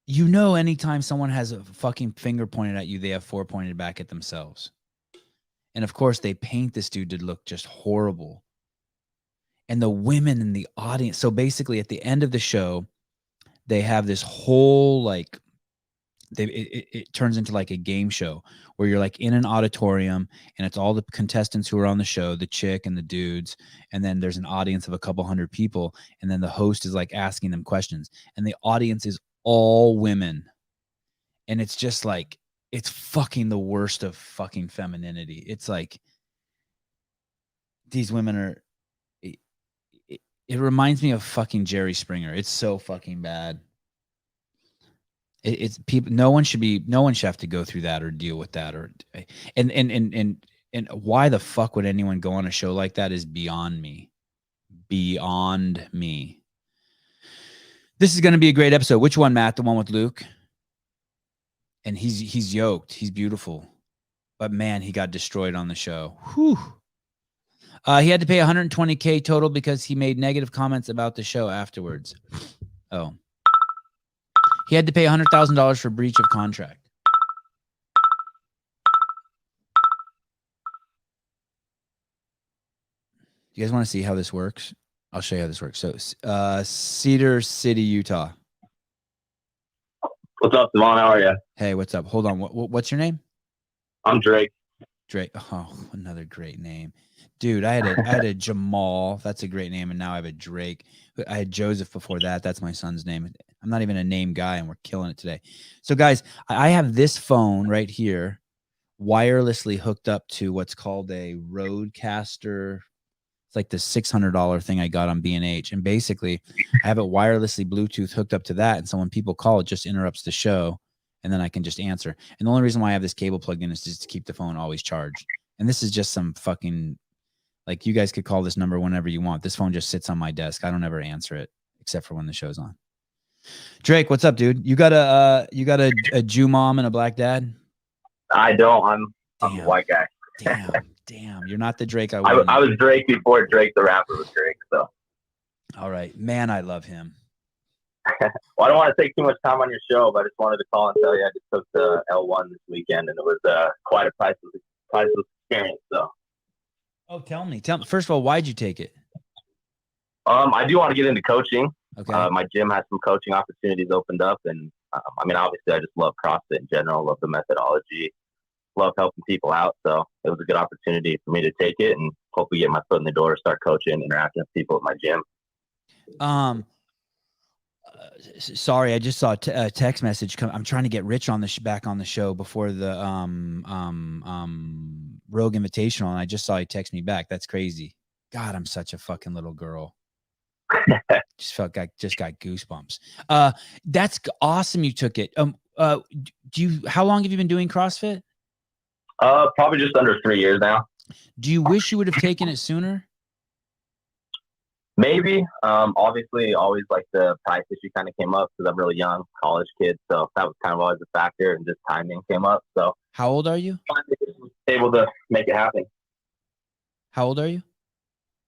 anytime someone has a fucking finger pointed at you, they have 4 pointed back at themselves. And of course, they paint this dude to look just horrible. And the women in the audience. So basically, at the end of the show, they have this whole like, it turns into like a game show where you're like in an auditorium and it's all the contestants who are on the show, the chick and the dudes. And then there's an audience of a couple hundred people. And then the host is like asking them questions, and the audience is all women. And it's just like, it's fucking the worst of fucking femininity. It's like, these women are, it reminds me of fucking Jerry Springer. It's so fucking bad. It's people. No one should have to go through that or deal with that, and why the fuck would anyone go on a show like that is beyond me. Beyond me. This is going to be a great episode. Which one, Matt? The one with Luke? And he's yoked. He's beautiful, but man, he got destroyed on the show. Whew. He had to pay $120K total because he made negative comments about the show afterwards. Oh. He had to pay $100,000 for breach of contract. You guys want to see how this works? I'll show you how this works. So, Cedar City, Utah. What's up, Sevan? How are you? Hey, what's up? Hold on. What's your name? I'm Drake. Drake. Oh, another great name. Dude, I had a Jamal. That's a great name. And now I have a Drake. I had Joseph before that. That's my son's name. I'm not even a name guy, and we're killing it today. So, guys, I have this phone right here wirelessly hooked up to what's called a Rodecaster. It's like the $600 thing I got on B&H. And basically, I have it wirelessly Bluetooth hooked up to that. And so when people call, it just interrupts the show. And then I can just answer. And the only reason why I have this cable plugged in is just to keep the phone always charged. And this is just some fucking, like, you guys could call this number whenever you want. This phone just sits on my desk. I don't ever answer it except for when the show's on. Drake, what's up, dude? You got a Jew mom and a black dad? I don't. I'm a white guy. Damn. You're not the Drake I was Drake before Drake the rapper was Drake. So. All right, man, I love him. Well, I don't want to take too much time on your show, but I just wanted to call and tell you I just took the L1 this weekend, and it was quite a priceless experience. So. Oh, tell me. First of all, why'd you take it? I do want to get into coaching. Okay. My gym has some coaching opportunities opened up, and I mean, obviously, I just love CrossFit in general. Love the methodology. Love helping people out. So it was a good opportunity for me to take it and hopefully get my foot in the door, start coaching, interacting with people at my gym. Sorry, I just saw a text message come. I'm trying to get Rich on the back on the show before the Rogue Invitational, and I just saw he text me back. That's crazy. God, I'm such a fucking little girl. just got goosebumps. That's awesome. You took it. How long have you been doing CrossFit? Probably just under 3 years now. Do you wish you would have taken it sooner? Maybe. Obviously, always like the price issue kind of came up because I'm really young, college kid. So that was kind of always a factor, and just timing came up. So how old are you? Able to make it happen. How old are you?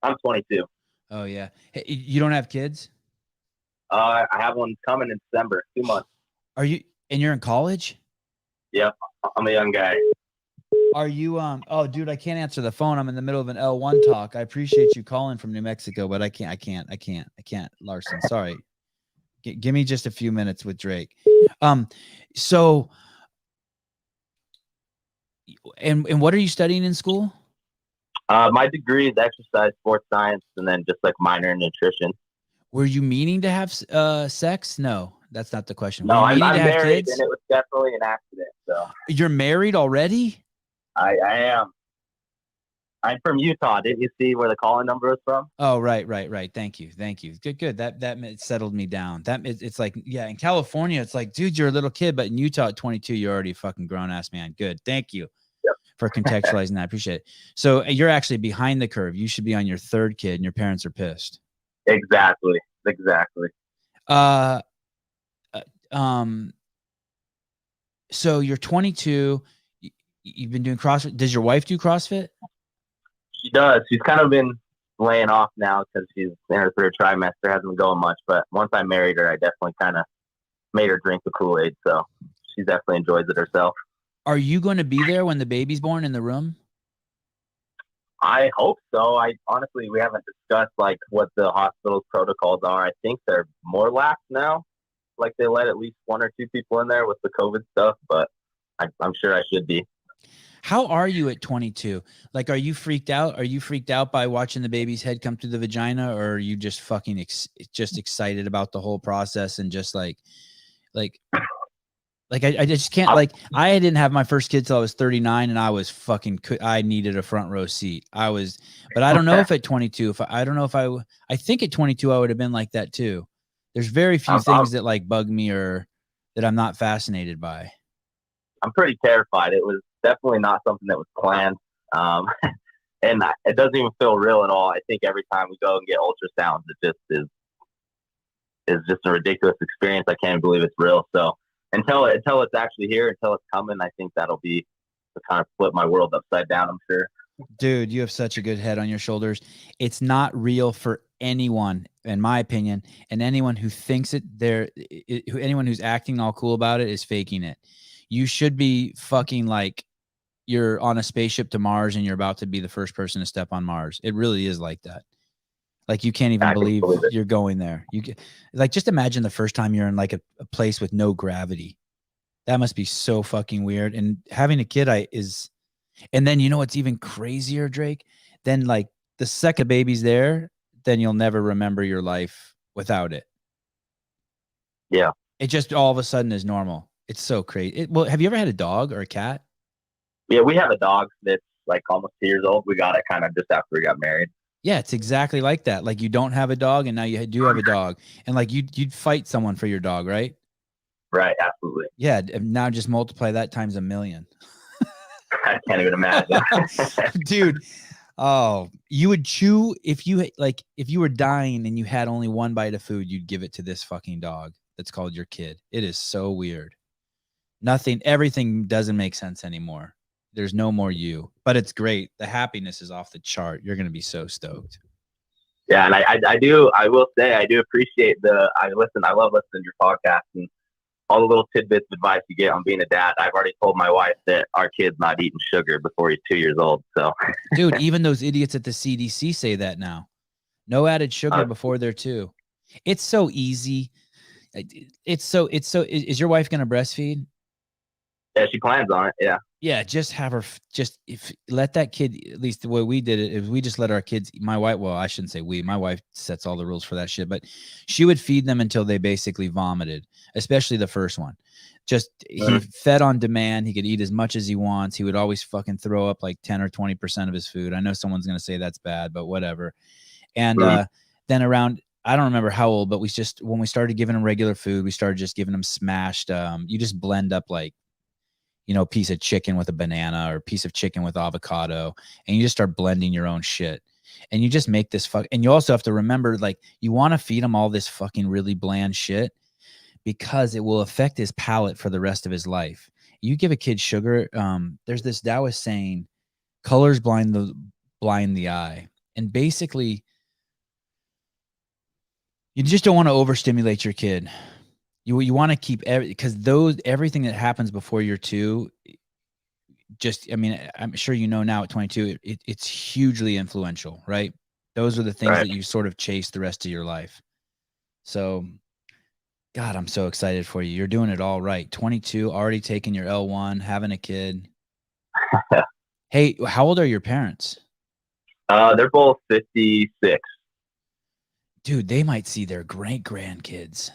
I'm 22. Oh yeah. Hey, you don't have kids? I have one coming in December, 2 months. Are you? And you're in college? Yeah, I'm a young guy. Are you oh dude, I can't answer the phone. I'm in the middle of an L1 talk. I appreciate you calling from New Mexico, but I can't, Larson. Sorry. Give me just a few minutes with Drake. So and what are you studying in school? My degree is exercise, sports science, and then just like minor in nutrition. Were you meaning to have sex? No, that's not the question. No, I'm married, and it was definitely an accident. So you're married already? I am. I'm from Utah. Didn't you see where the calling number is from? Oh, right. Thank you. Good. That settled me down. It's like, yeah, in California, it's like, dude, you're a little kid, but in Utah at 22, you're already a fucking grown ass man. Good. Thank you for contextualizing that. I appreciate it. So you're actually behind the curve. You should be on your third kid, and your parents are pissed. Exactly. So you're 22. You've been doing CrossFit. Does your wife do CrossFit? She does. She's kind of been laying off now because she's in her third trimester. Hasn't been going much. But once I married her, I definitely kind of made her drink the Kool-Aid. So she definitely enjoys it herself. Are you going to be there when the baby's born in the room? I hope so. Honestly, we haven't discussed like what the hospital's protocols are. I think they're more lax now. Like they let at least 1 or 2 people in there with the COVID stuff, but I'm sure I should be. How are you at 22? Like, are you freaked out? Are you freaked out by watching the baby's head come through the vagina, or are you just fucking just excited about the whole process and just like I just can't, like, I didn't have my first kid till I was 39, and I was fucking, I needed a front row seat. But I don't know if at 22, I think at 22 I would have been like that too. There's very few things that like bug me or that I'm not fascinated by. I'm pretty terrified. It was definitely not something that was planned. And it doesn't even feel real at all. I think every time we go and get ultrasounds, it just is just a ridiculous experience. I can't believe it's real. So until it's actually here, until it's coming, I think that'll be to kind of flip my world upside down, I'm sure. Dude, you have such a good head on your shoulders. It's not real for anyone, in my opinion, and anyone who thinks anyone who's acting all cool about it is faking it. You should be fucking like you're on a spaceship to Mars and you're about to be the first person to step on Mars. It really is like that. Like you can't even believe you're going there. Like just imagine the first time you're in like a place with no gravity. That must be so fucking weird. And having a kid and then you know what's even crazier, Drake? Then like the second baby's there, then you'll never remember your life without it. Yeah. It just all of a sudden is normal. It's so crazy. Well, have you ever had a dog or a cat? Yeah, we have a dog that's like almost 2 years old. We got it kind of just after we got married. Yeah, it's exactly like that. Like you don't have a dog and now you do have a dog. And like you'd fight someone for your dog, right? Right, absolutely. Yeah, now just multiply that times 1,000,000. I can't even imagine. Dude, oh, you would chew if you were dying and you had only one bite of food, you'd give it to this fucking dog that's called your kid. It is so weird. Everything doesn't make sense anymore. There's no more you, but it's great. The happiness is off the chart. You're going to be so stoked. Yeah. And I will say, I do appreciate I love listening to your podcast and all the little tidbits of advice you get on being a dad. I've already told my wife that our kid's not eating sugar before he's 2 years old. So dude, even those idiots at the CDC say that now. No added sugar before they're 2. It's so easy. Is your wife going to breastfeed? Yeah, she plans on it. Yeah. Yeah, just have her. Let that kid. At least the way we did it is we just let our kids. My wife. Well, I shouldn't say we. My wife sets all the rules for that shit. But she would feed them until they basically vomited. Especially the first one. He fed on demand. He could eat as much as he wants. He would always fucking throw up like 10 or 20% of his food. I know someone's gonna say that's bad, but whatever. And then around. I don't remember how old, but when we started giving him regular food, we started just giving him smashed. You just blend up like, a piece of chicken with a banana or a piece of chicken with avocado, and you just start blending your own shit. And you just make this and you also have to remember, like, you want to feed him all this fucking really bland shit because it will affect his palate for the rest of his life. You give a kid sugar, there's this Taoist saying, colors blind the eye. And basically, you just don't want to overstimulate your kid. You want to keep because everything that happens before you're 2, I'm sure you know now at 22, it's hugely influential, right? Those are the things that you sort of chase the rest of your life. So, God, I'm so excited for you. You're doing it all right. 22, already taking your L1, having a kid. Hey, how old are your parents? They're both 56. Dude, they might see their great-grandkids.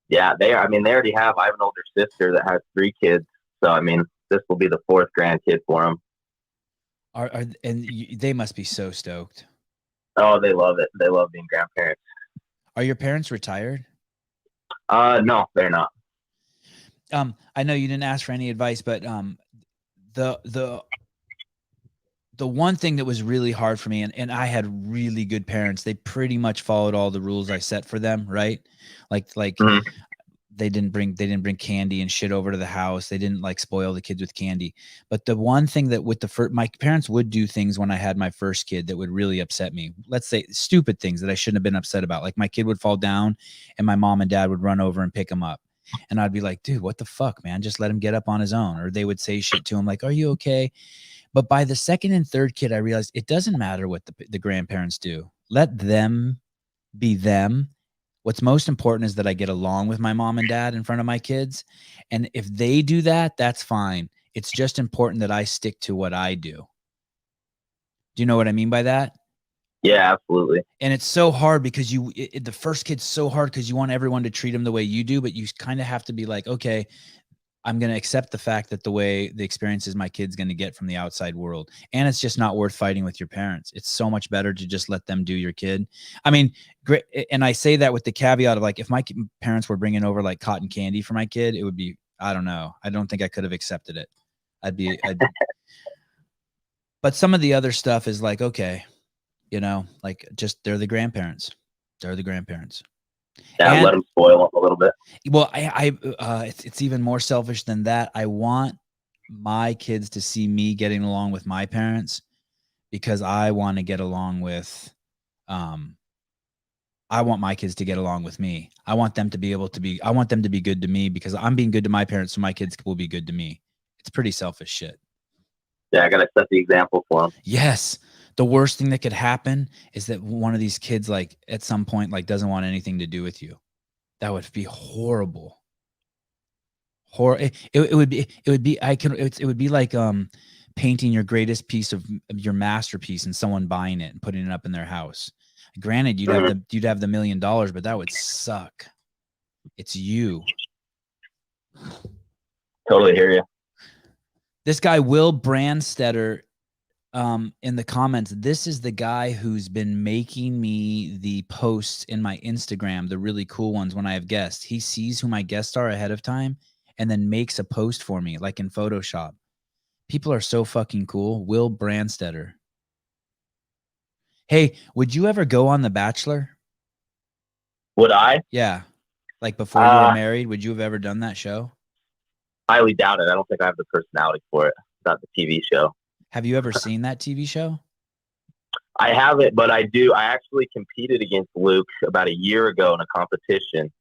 Yeah, they are. I mean, they already have. I have an older sister that has 3 kids. So, I mean, this will be the 4th grandkid for them. They must be so stoked. Oh, they love it. They love being grandparents. Are your parents retired? No, they're not. I know you didn't ask for any advice, but the one thing that was really hard for me, and I had really good parents. They pretty much followed all the rules I set for them, right? Like they didn't bring candy and shit over to the house. They didn't like spoil the kids with candy. But the one thing that my parents would do things when I had my first kid that would really upset me. Let's say stupid things that I shouldn't have been upset about. Like my kid would fall down and my mom and dad would run over and pick him up. And I'd be like, dude, what the fuck, man? Just let him get up on his own. Or they would say shit to him like, are you okay? But by the second and third kid, I realized it doesn't matter what the grandparents do. Let them be them. What's most important is that I get along with my mom and dad in front of my kids. And if they do that, that's fine. It's just important that I stick to what I do. Do you know what I mean by that? Yeah, absolutely. And it's so hard because the first kid's so hard because you want everyone to treat them the way you do, but you kind of have to be like, okay, I'm going to accept the fact that the experiences my kid's going to get from the outside world. And it's just not worth fighting with your parents. It's so much better to just let them do your kid. I mean, great. And I say that with the caveat of like, if my parents were bringing over like cotton candy for my kid, it would be, I don't know. I don't think I could have accepted it. But some of the other stuff is like, okay, like just, they're the grandparents. They're the grandparents. Yeah, let them spoil them a little bit. Well, it's even more selfish than that. I want my kids to see me getting along with my parents because I want to get along with, I want my kids to get along with me. I want them to be good to me because I'm being good to my parents, so my kids will be good to me. It's pretty selfish shit. Yeah, I got to set the example for them. Yes. The worst thing that could happen is that one of these kids, like at some point, like doesn't want anything to do with you. That would be horrible. It would be it would be like painting your greatest piece of your masterpiece and someone buying it and putting it up in their house. Granted, you'd have the $1 million, but that would suck. It's you. Totally hear you. This guy Will Brandstetter in the comments, this is the guy who's been making me the posts in my Instagram, the really cool ones when I have guests. He sees who my guests are ahead of time and then makes a post for me, like in Photoshop. People are so fucking cool. Will Brandstetter. Hey, would you ever go on The Bachelor? Would I? Yeah. Like before you were married, would you have ever done that show? Highly doubt it. I don't think I have the personality for it. It's not the TV show. Have you ever seen that TV show? I haven't, but I do. I actually competed against Luke about a year ago in a competition.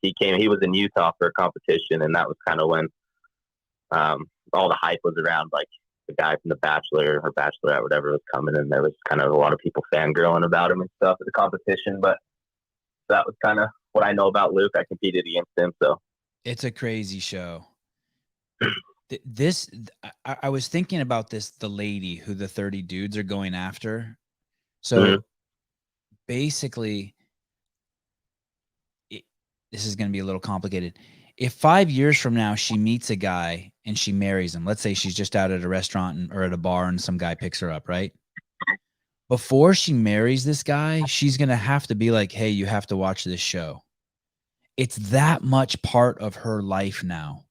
He was in Utah for a competition, and that was kind of when all the hype was around, like the guy from The Bachelor or Bachelorette, whatever, was coming, and there was kind of a lot of people fangirling about him and stuff at the competition. But that was kind of what I know about Luke. I competed against him, so it's a crazy show. I was thinking about this, the lady who the 30 dudes are going after. So basically, this is going to be a little complicated. If 5 years from now she meets a guy and she marries him, let's say she's just out at a restaurant or at a bar and some guy picks her up, right? Before she marries this guy, she's going to have to be like, hey, you have to watch this show. It's that much part of her life now.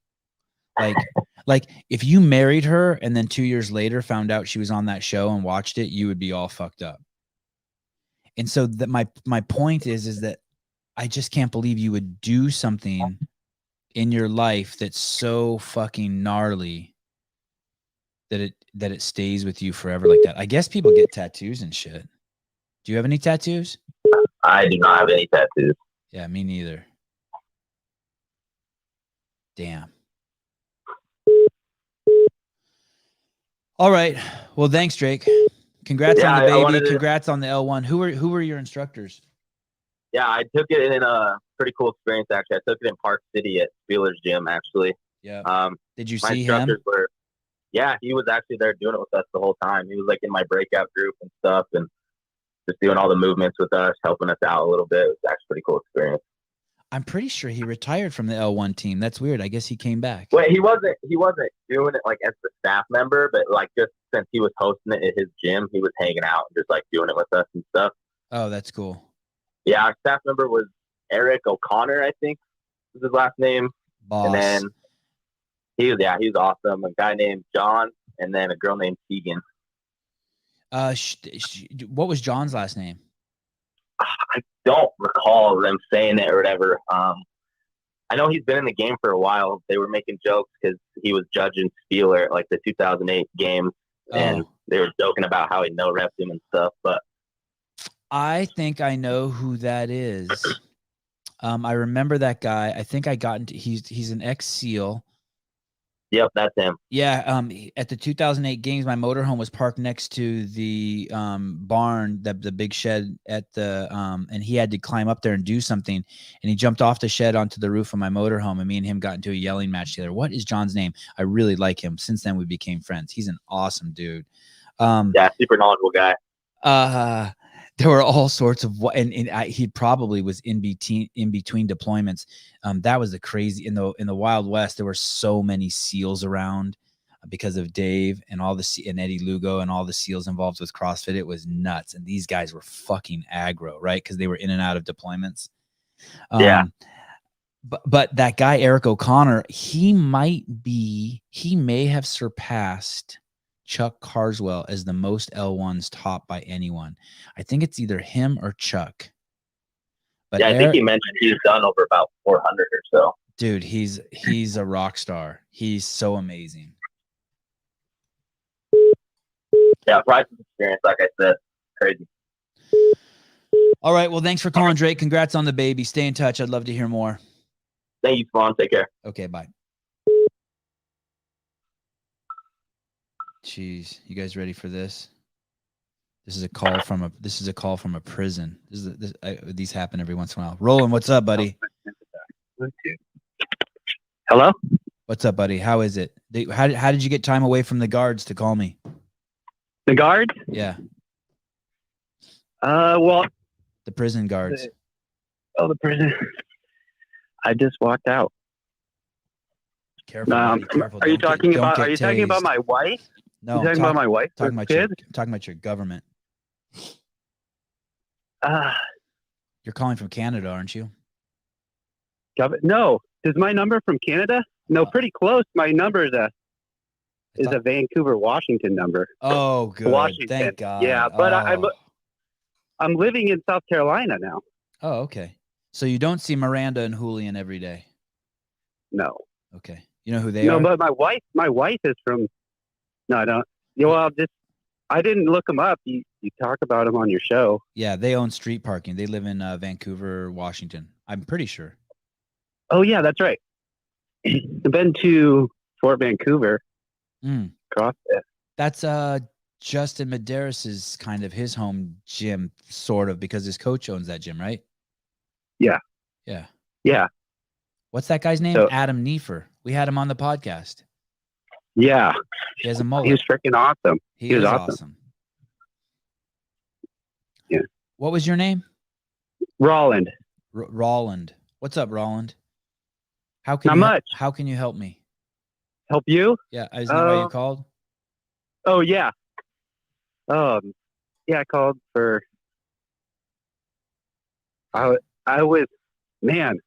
Like if you married her and then 2 years later found out she was on that show and watched it, you would be all fucked up. And so that my point is that I just can't believe you would do something in your life that's so fucking gnarly that it stays with you forever like that. I guess people get tattoos and shit. Do you have any tattoos? I do not have any tattoos. Yeah, me neither. Damn. All right. Well, thanks, Drake. Congrats on the baby. Congrats on the L1. Who were your instructors? Yeah, I took it in a pretty cool experience, actually. I took it in Park City at Spieler's gym, actually. Yeah. Did you see him? Yeah, he was actually there doing it with us the whole time. He was like in my breakout group and stuff and just doing all the movements with us, helping us out a little bit. It was actually a pretty cool experience. I'm pretty sure he retired from the L1 team. That's weird. I guess he came back. Well, he wasn't doing it like as the staff member, but like just since he was hosting it at his gym, he was hanging out and just like doing it with us and stuff. Oh, that's cool. Yeah, our staff member was Eric O'Connor, I think was his last name. Boss. And then he was awesome. A guy named John, and then a girl named Tegan. What was John's last name? I don't recall them saying it or whatever. I know he's been in the game for a while. They were making jokes because he was judging Spieler at like the 2008 games, and they were joking about how he no-repped him and stuff. But I think I know who that is. I remember that guy. I think I got into. He's an ex-SEAL. Yep, that's him. Yeah. At the 2008 games, my motorhome was parked next to the barn, the big shed at the and he had to climb up there and do something. And he jumped off the shed onto the roof of my motorhome, and me and him got into a yelling match together. What is John's name? I really like him. Since then, we became friends. He's an awesome dude. Yeah, super knowledgeable guy. There were all sorts of he probably was in between deployments. That was the crazy in the Wild West. There were so many SEALs around because of Dave and and Eddie Lugo and all the SEALs involved with CrossFit. It was nuts, and these guys were fucking aggro, right? Because they were in and out of deployments. Yeah. But that guy Eric O'Connor, he may have surpassed Chuck Carswell as the most L1s topped by anyone. I think it's either him or Chuck. But yeah, I think he mentioned he's done over about 400 or so. Dude, he's a rock star. He's so amazing. Yeah, priceless experience, like I said. Crazy. All right, well, thanks for calling, Drake. Congrats on the baby. Stay in touch. I'd love to hear more. Thank you, Spawn. Take care. Okay, bye. Jeez, you guys ready for this? This is a call from a prison. These happen every once in a while. Roland, what's up, buddy? Hello? What's up, buddy? How is it? How did you get time away from the guards to call me? The guards? Yeah, Well, the prison guards. the prison. I just walked out. Careful, buddy, careful. Are you Don't talking don't about? get Are you talking about tased. my wife? No, you talking about my wife? talking about kids? talking about your government. Uh, You're calling from Canada, aren't you? no. Is my number from Canada? No, pretty close. My number is a Vancouver, Washington number. Oh, good. Washington. Thank God. Yeah, but Oh. I'm living in South Carolina now. Oh, okay. So you don't see Miranda and Julian every day. No. Okay. You know who they No, are? but my wife is from. No, I don't. Well, I didn't look them up. You talk about them on your show. Yeah, they own street parking. They live in Vancouver, Washington. I'm pretty sure. Oh yeah, that's right. I've been to Fort Vancouver. CrossFit. That's Justin Medeiros' kind of his home gym, sort of, because his coach owns that gym, right? Yeah. Yeah. Yeah. What's that guy's name? So- Adam Neefer. We had him on the podcast. Yeah. He has a mullet. He was freaking awesome. He was is awesome. Yeah. What was your name? Roland. Roland. What's up, Roland? How can Not you, much. How can you help me? Help you? Yeah, isn't that why you called? Oh yeah. Yeah, I called for. I was, man.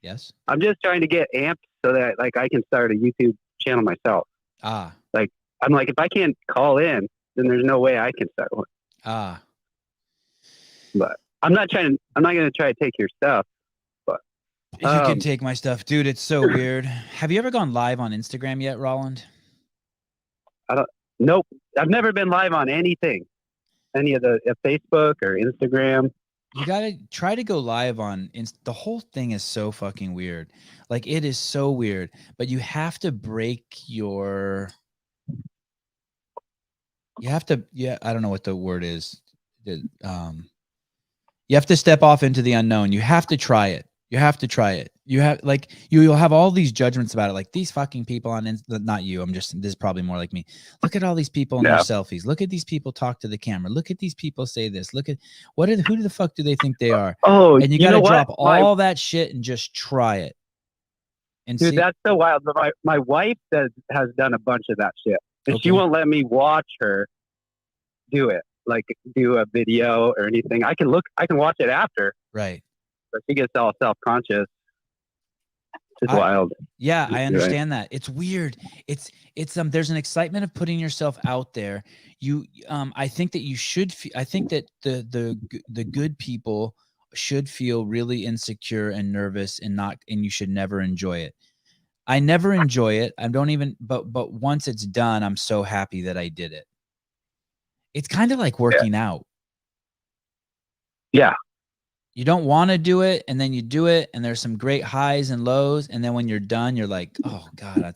Yes. I'm just trying to get amped so that like I can start a YouTube channel myself. Ah. I'm like, if I can't call in, then there's no way I can start one. Ah. But I'm not going to try to take your stuff. But You can take my stuff, dude. It's so weird. Have you ever gone live on Instagram yet, Roland? Nope. I've never been live on anything, any of the Facebook or Instagram. You gotta try to go live on the whole thing is so fucking weird. Like, it is so weird, but you have to break your. You have to, I don't know what the word is. You have to step off into the unknown. You have to try it. You have to try it. You have like you'll have all these judgments about it. Like, these fucking people on not you. This is probably more like me. Look at all these people in their selfies. Look at these people talk to the camera. Look at these people say this. Look at who the fuck do they think they are? Oh, and you gotta drop all that shit and just try it. And dude, that's so wild. But my wife has done a bunch of that shit, and she won't let me watch her do it. Like, do a video or anything. I can watch it after. Right. But she gets all self-conscious. It's wild. Yeah, I understand that. It's weird. It's there's an excitement of putting yourself out there. I think that you should I think that the good people should feel really insecure and nervous and you should never enjoy it. I never enjoy it. I don't even but once it's done, I'm so happy that I did it. It's kind of like working out. Yeah. You don't want to do it, and then you do it, and there's some great highs and lows, and then when you're done, you're like, "Oh God, I'm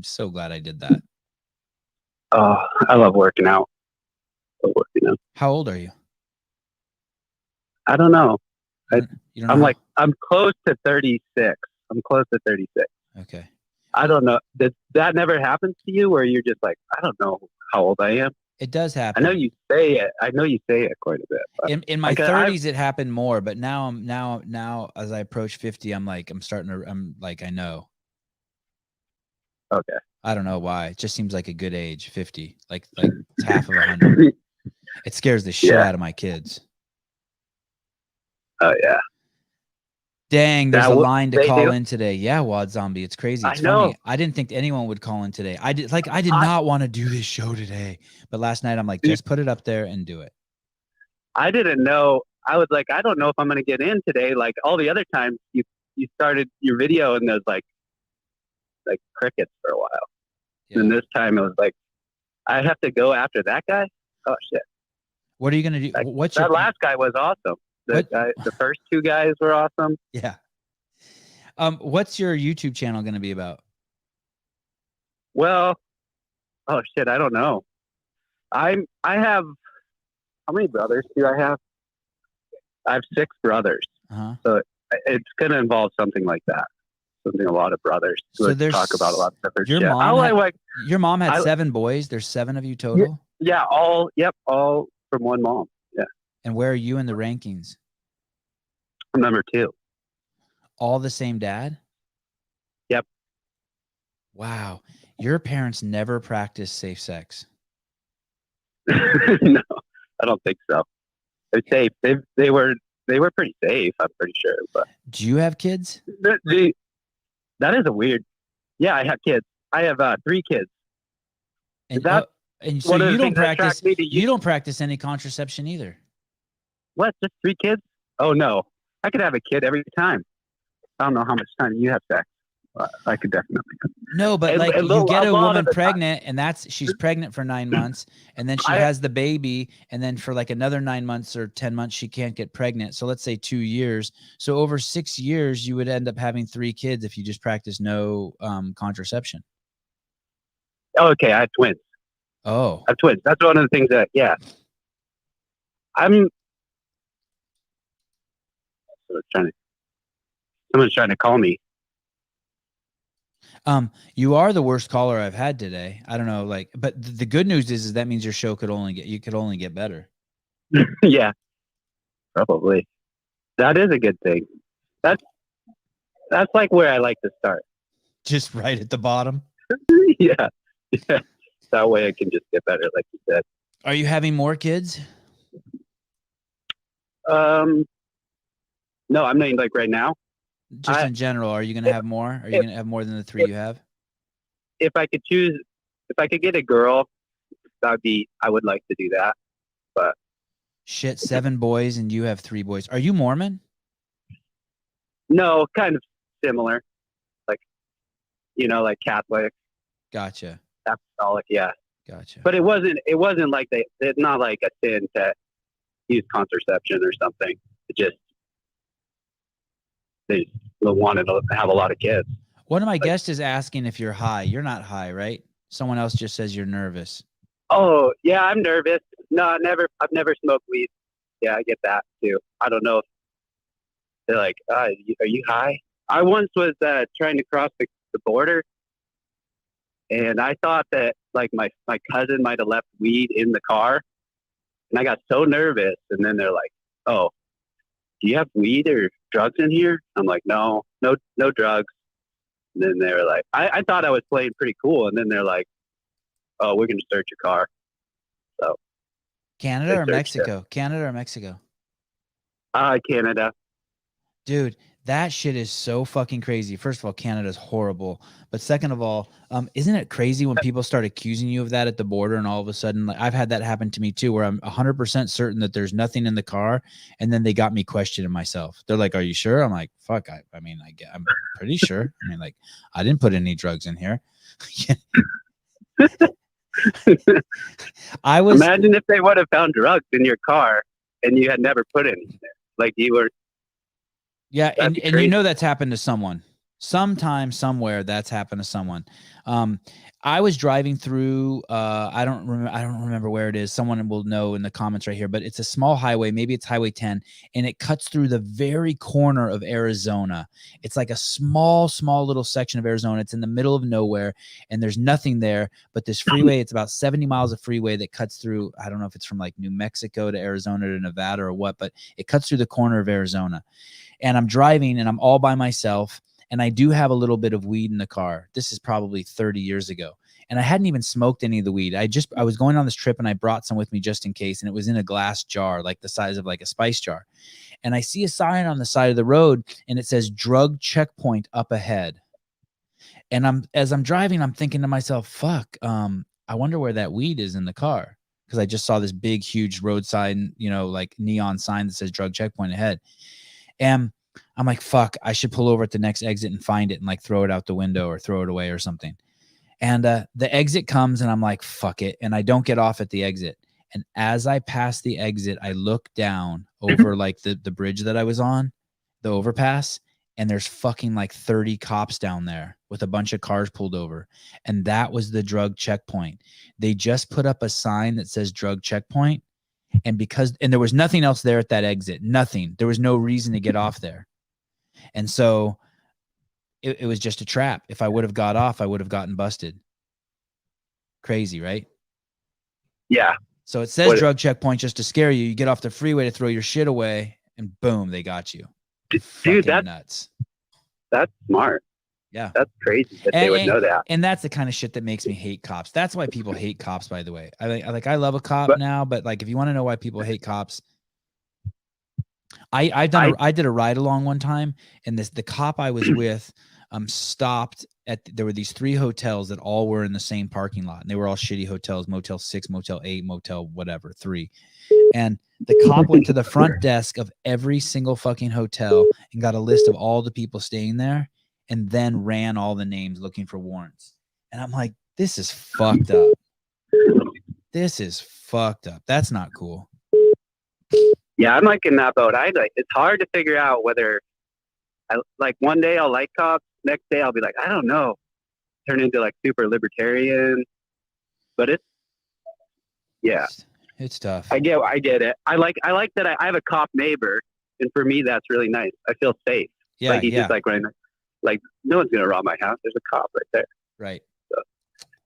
so glad I did that." Oh, I love working out. How old are you? I don't know. You don't know I'm close to 36. I'm close to 36. Okay. I don't know. That never happens to you, where you're just like, I don't know how old I am. It does happen. I know you say it quite a bit. But in my 30s, it happened more, but now as I approach 50, I'm like I know. Okay. I don't know why. It just seems like a good age, 50, like it's half of 100. It scares the shit out of my kids. Oh yeah. Dang, there's a line to call in today. Yeah, Wad Zombie. It's crazy. It's funny. I didn't think anyone would call in today. I did not want to do this show today. But last night I'm like, just put it up there and do it. I didn't know. I was like, I don't know if I'm gonna get in today. Like all the other times you started your video and there's like crickets for a while. Yeah. And this time it was like, I have to go after that guy? Oh shit. What are you gonna do? That last guy was awesome. The first two guys were awesome. Yeah. What's your YouTube channel going to be about? Well, oh shit, I don't know. I have, how many brothers do I have? I have 6 brothers. Uh-huh. So it's going to involve something like that. something a lot of brothers So would there's talk about a lot of different your shit. mom your mom had 7 boys. There's 7 of you total. Yeah, all from one mom. Yeah. And where are you in the rankings? I'm number 2. All the same dad? Yep. Wow. Your parents never practiced safe sex. No, I don't think so. They're safe. They were pretty safe, I'm pretty sure. But Do you have kids? that is a weird. Yeah, I have kids. I have 3 kids. And, That- and so one of the you don't things that practice attracts me to you don't practice any contraception either. What? Just 3 kids? Oh no, I could have a kid every time. I don't know how much time you have sex. I could definitely. No, but And- like and you get a a lot woman of the time- pregnant and she's pregnant for 9 months and then she has the baby and then for like another 9 months or 10 months, she can't get pregnant. So let's say 2 years. So over 6 years, you would end up having 3 kids if you just practice no contraception. Oh, okay, I have twins. Oh, I have twins. That's one of the things that, yeah. Someone's trying to call me. you are the worst caller I've had today. I don't know, but the good news is that means your show could only get better. Yeah, probably. That is a good thing. That's like where I like to start. Just right at the bottom. Yeah. That way I can just get better, like you said. Are you having more kids? No, I'm mean like right now. Just in general, are you going to have more? Are you going to have more than the 3 you have? If I could choose, if I could get a girl, I would like to do that. But Shit, 7 boys and you have 3 boys. Are you Mormon? no, kind of similar, like like Catholic, Gotcha. Apostolic, yeah. Gotcha. But it wasn't like it's not like a sin to use contraception or something. It just they wanted to have a lot of kids. One of my guests is asking if you're high. You're not high, right? Someone else just says you're nervous. Oh yeah, I'm nervous. No, I've never smoked weed. Yeah, I get that too. I don't know if they're like, are you high? I once was trying to cross the border, and I thought that like my cousin might have left weed in the car, and I got so nervous. And then they're like, "Oh, do you have weed or drugs in here?" I'm like, no drugs. And then they were like, I thought I was playing pretty cool, and then they're like, "Oh, we're gonna search your car." So Canada or Mexico? Canada or Mexico? Canada. Dude, that shit is so fucking crazy. First of all, Canada's horrible. But second of all, isn't it crazy when people start accusing you of that at the border and all of a sudden, like I've had that happen to me too, where I'm 100% certain that there's nothing in the car. And then they got me questioning myself. They're like, are you sure? I'm like, fuck. I'm pretty sure. I mean, like, I didn't put any drugs in here. Imagine if they would have found drugs in your car and you had never put any in there. Like you were. Yeah, and you know that's happened to someone. Sometime, somewhere, that's happened to someone. I was driving through. I don't remember where it is. Someone will know in the comments right here. But it's a small highway. Maybe it's Highway 10, and it cuts through the very corner of Arizona. It's like a small little section of Arizona. It's in the middle of nowhere, and there's nothing there. But this freeway, it's about 70 miles of freeway that cuts through. I don't know if it's from like New Mexico to Arizona to Nevada or what, but it cuts through the corner of Arizona. And I'm driving, and I'm all by myself. And I do have a little bit of weed in the car. This is probably 30 years ago. And I hadn't even smoked any of the weed. I was going on this trip and I brought some with me just in case. And it was in a glass jar, like the size of like a spice jar. And I see a sign on the side of the road and it says drug checkpoint up ahead. And as I'm driving, I'm thinking to myself, fuck, I wonder where that weed is in the car. Because I just saw this big, huge roadside, like neon sign that says drug checkpoint ahead. And I'm like, fuck, I should pull over at the next exit and find it and like throw it out the window or throw it away or something. And the exit comes and I'm like, fuck it. And I don't get off at the exit. And as I pass the exit, I look down over like the bridge that I was on, the overpass, and there's fucking like 30 cops down there with a bunch of cars pulled over. And that was the drug checkpoint. They just put up a sign that says drug checkpoint. And there was nothing else there at that exit, nothing. There was no reason to get off there. And so it was just a trap. If I would have got off, I would have gotten busted. Crazy, right? Yeah. So it says drug checkpoint just to scare you. You get off the freeway to throw your shit away, and boom, they got you. Dude, that's nuts. That's smart. Yeah. That's crazy that they would know that. And that's the kind of shit that makes me hate cops. That's why people hate cops, by the way. I love a cop now, but like if you want to know why people hate cops, I did a ride along one time, and the cop I was with stopped at there were these 3 hotels that all were in the same parking lot, and they were all shitty hotels, Motel 6, Motel 8, Motel whatever 3. And the cop went to the front desk of every single fucking hotel and got a list of all the people staying there, and then ran all the names looking for warrants. And I'm like, this is fucked up. This is fucked up. That's not cool. Yeah, I'm like in that boat. It's hard to figure out whether one day I'll like cops, next day I'll be like, I don't know, turn into like super libertarian. But it's tough. I get it. I like that I have a cop neighbor, and for me that's really nice. I feel safe. Yeah, like he's just like no one's gonna rob my house. There's a cop right there. Right. So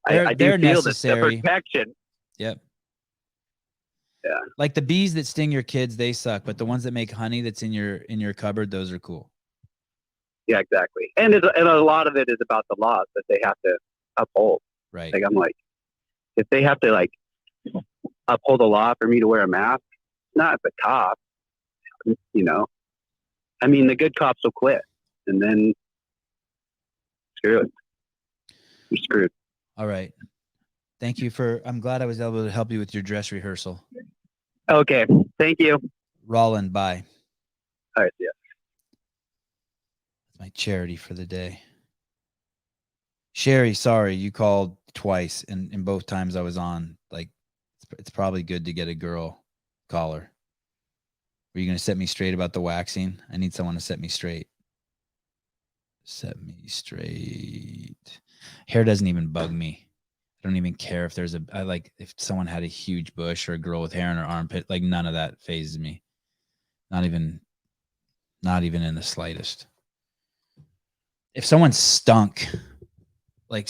I do feel the protection. Yep. Yeah. Like the bees that sting your kids, they suck, but the ones that make honey that's in your cupboard, those are cool. Yeah, exactly. And a lot of it is about the laws that they have to uphold. Right. Like I'm like, if they have to like uphold a law for me to wear a mask, not the cop, you know. I mean, the good cops will quit, and then screw it. You're screwed. All right. Thank you I'm glad I was able to help you with your dress rehearsal. Okay. Thank you. Roland, bye. All right. Yeah. That's my charity for the day. Sherry, sorry, you called twice, and both times I was on. Like, it's probably good to get a girl caller. Were you going to set me straight about the waxing? I need someone to set me straight. Set me straight. Hair doesn't even bug me. I don't even care if if someone had a huge bush or a girl with hair in her armpit, like none of that phases me. Not even in the slightest. If someone stunk, like,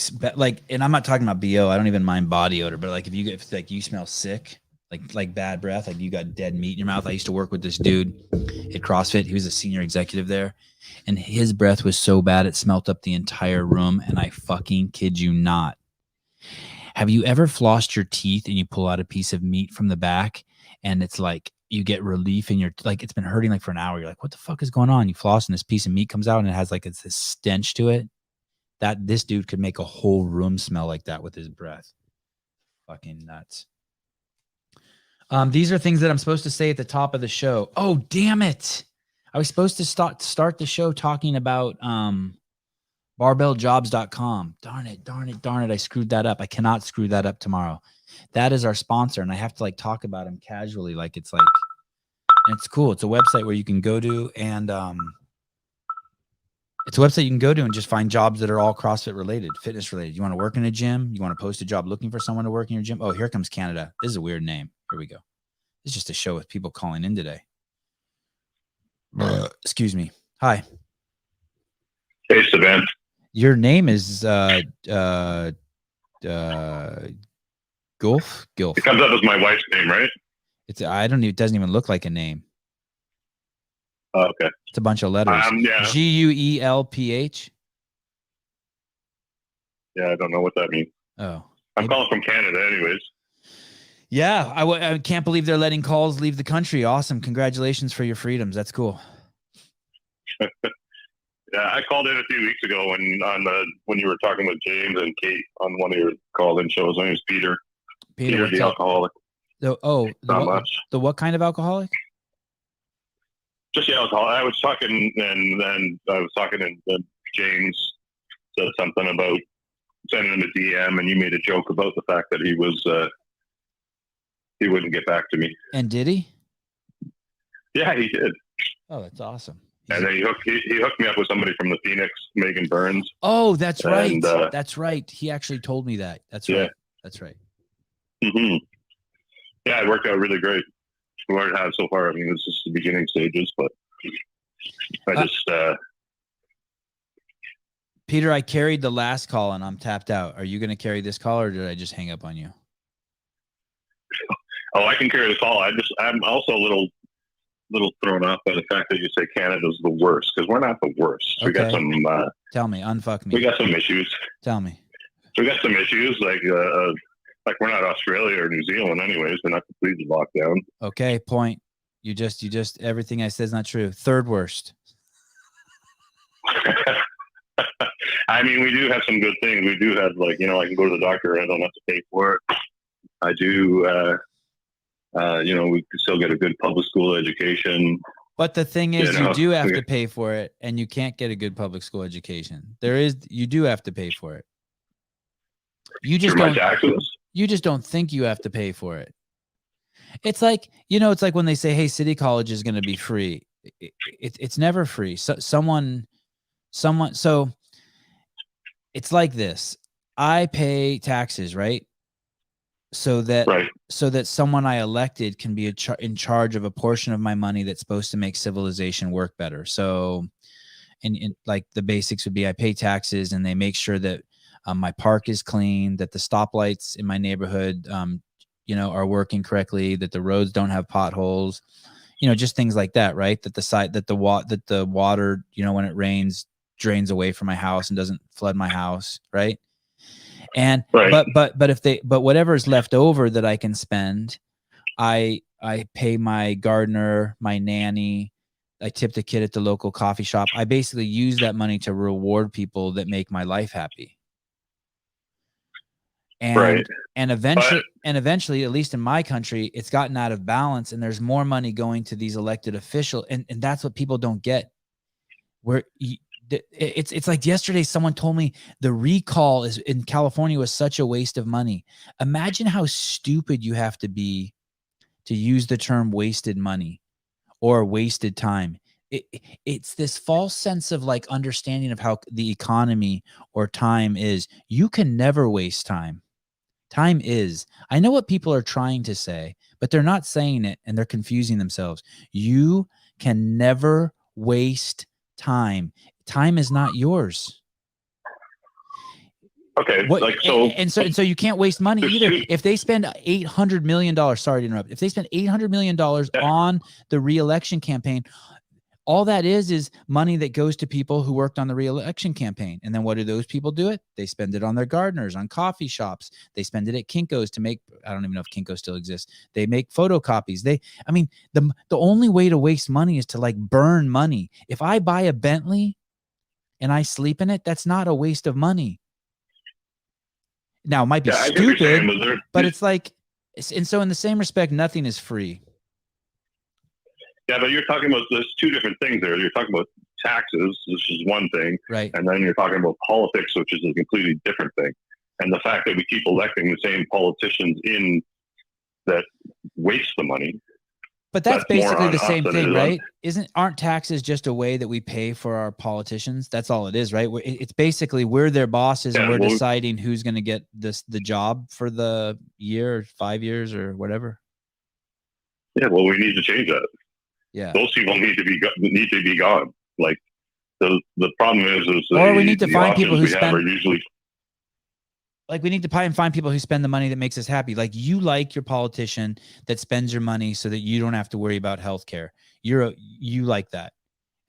and I'm not talking about BO, I don't even mind body odor, but like if you smell sick, like bad breath, like you got dead meat in your mouth. I used to work with this dude at CrossFit. He was a senior executive there, and his breath was so bad it smelt up the entire room. And I fucking kid you not. Have you ever flossed your teeth and you pull out a piece of meat from the back, and it's like you get relief in your, like it's been hurting like for an hour. You're like, what the fuck is going on? You floss and this piece of meat comes out and it has like this stench to it. That this dude could make a whole room smell like that with his breath. Fucking nuts. These are things that I'm supposed to say at the top of the show. Oh, damn it. I was supposed to start the show talking about barbelljobs.com. Darn it. I screwed that up. I cannot screw that up tomorrow. That is our sponsor, and I have to like talk about him casually. Like it's it's cool. It's a website where you can go to, and it's a website you can go to and just find jobs that are all CrossFit related, fitness related. You want to work in a gym? You want to post a job looking for someone to work in your gym? Oh, here comes Canada. This is a weird name. Here we go. This is just a show with people calling in today. Excuse me. Hi. Hey, Sevan. Your name is Gulf. It comes up as my wife's name, right? It doesn't even look like a name. Oh, okay. It's a bunch of letters. Yeah. Guelph. Yeah, I don't know what that means. Oh. I'm calling from Canada anyways. Yeah, I can't believe they're letting calls leave the country. Awesome. Congratulations for your freedoms. That's cool. Yeah, I called in a few weeks ago when you were talking with James and Kate on one of your call-in shows. My name is Peter. Peter the alcoholic. Not much. The what kind of alcoholic? Just the alcohol. I was talking, and then James said something about sending him a DM, and you made a joke about the fact that he wouldn't get back to me. And did he? Yeah, he did. Oh, that's awesome. And then he hooked me up with somebody from the Phoenix, Megan Burns. Oh, that's right. That's right. He actually told me that. That's right. That's right. Mm-hmm. Yeah, it worked out really great. What it has so far. I mean, this is the beginning stages, but I just Peter, I carried the last call and I'm tapped out. Are you going to carry this call or did I just hang up on you? Oh, I can carry the call. I'm also a little thrown off by the fact that you say Canada's the worst, because we're not the worst. We got some. Tell me, unfuck me. We got some issues. Tell me. So we got some issues like we're not Australia or New Zealand, anyways. We're not completely locked down. Okay, point. You just everything I said is not true. Third worst. I mean, we do have some good things. We do have, like, I can go to the doctor and I don't have to pay for it. I do. We can still get a good public school education. But the thing is, you do have to pay for it, and you can't get a good public school education. You do have to pay for it. You just don't. Taxes? You just don't think you have to pay for it. It's like, it's like when they say, "Hey, City College is going to be free." It's never free. So so it's like this. I pay taxes, right? So that someone I elected can be in charge of a portion of my money that's supposed to make civilization work better. So, and like the basics would be I pay taxes and they make sure that my park is clean, that the stoplights in my neighborhood, are working correctly, that the roads don't have potholes, just things like that, right? That the water, when it rains, drains away from my house and doesn't flood my house, right? And but whatever is left over that I can spend, I pay my gardener, my nanny, I tip the kid at the local coffee shop. I basically use that money to reward people that make my life happy. And eventually, at least in my country, it's gotten out of balance and there's more money going to these elected officials. And that's what people don't get. It's like yesterday someone told me the recall is in California was such a waste of money. Imagine how stupid you have to be to use the term wasted money or wasted time. It's this false sense of like understanding of how the economy or time is. You can never waste time. Time is. I know what people are trying to say, but they're not saying it and they're confusing themselves. You can never waste time. Time is not yours. Okay. So you can't waste money either. If they spend $800 million, sorry to interrupt. If they spend $800 million on the re-election campaign, all that is money that goes to people who worked on the re-election campaign. And then what do those people do it? They spend it on their gardeners, on coffee shops. They spend it at Kinko's to make, I don't even know if Kinko still exists. They make photocopies. The only way to waste money is to like burn money. If I buy a Bentley and I sleep in it, that's not a waste of money. Now, it might be stupid, but it's like, and so in the same respect, nothing is free. Yeah, but you're talking about, there's two different things there. You're talking about taxes, which is one thing. Right. And then you're talking about politics, which is a completely different thing. And the fact that we keep electing the same politicians in that waste the money. But that's basically the same thing, right? Aren't taxes just a way that we pay for our politicians? That's all it is, right? It's basically we're their bosses and we're deciding who's going to get the job for the year, or 5 years, or whatever. Yeah, well, we need to change that. Yeah, those people need to be gone. Like the problem is or we need to find people who spend. Like we need to find people who spend the money that makes us happy. Like you like your politician that spends your money so that you don't have to worry about healthcare. You like that,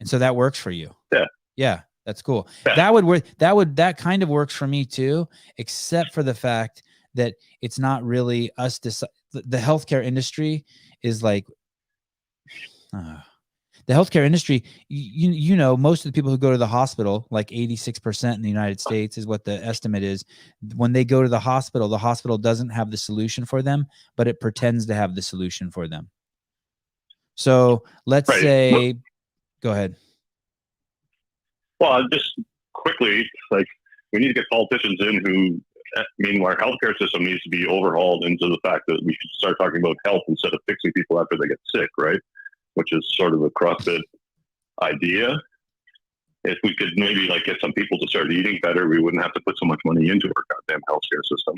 and so that works for you. Yeah, that's cool. Yeah. That would work. That kind of works for me too, except for the fact that it's not really us. The healthcare industry is like. The healthcare industry, most of the people who go to the hospital, like 86% in the United States is what the estimate is. When they go to the hospital doesn't have the solution for them, but it pretends to have the solution for them. So let's say, go ahead. Well, just quickly, like we need to get politicians in who, our healthcare system needs to be overhauled into the fact that we should start talking about health instead of fixing people after they get sick, right? Which is sort of a CrossFit idea. If we could maybe like get some people to start eating better, we wouldn't have to put so much money into our goddamn healthcare system.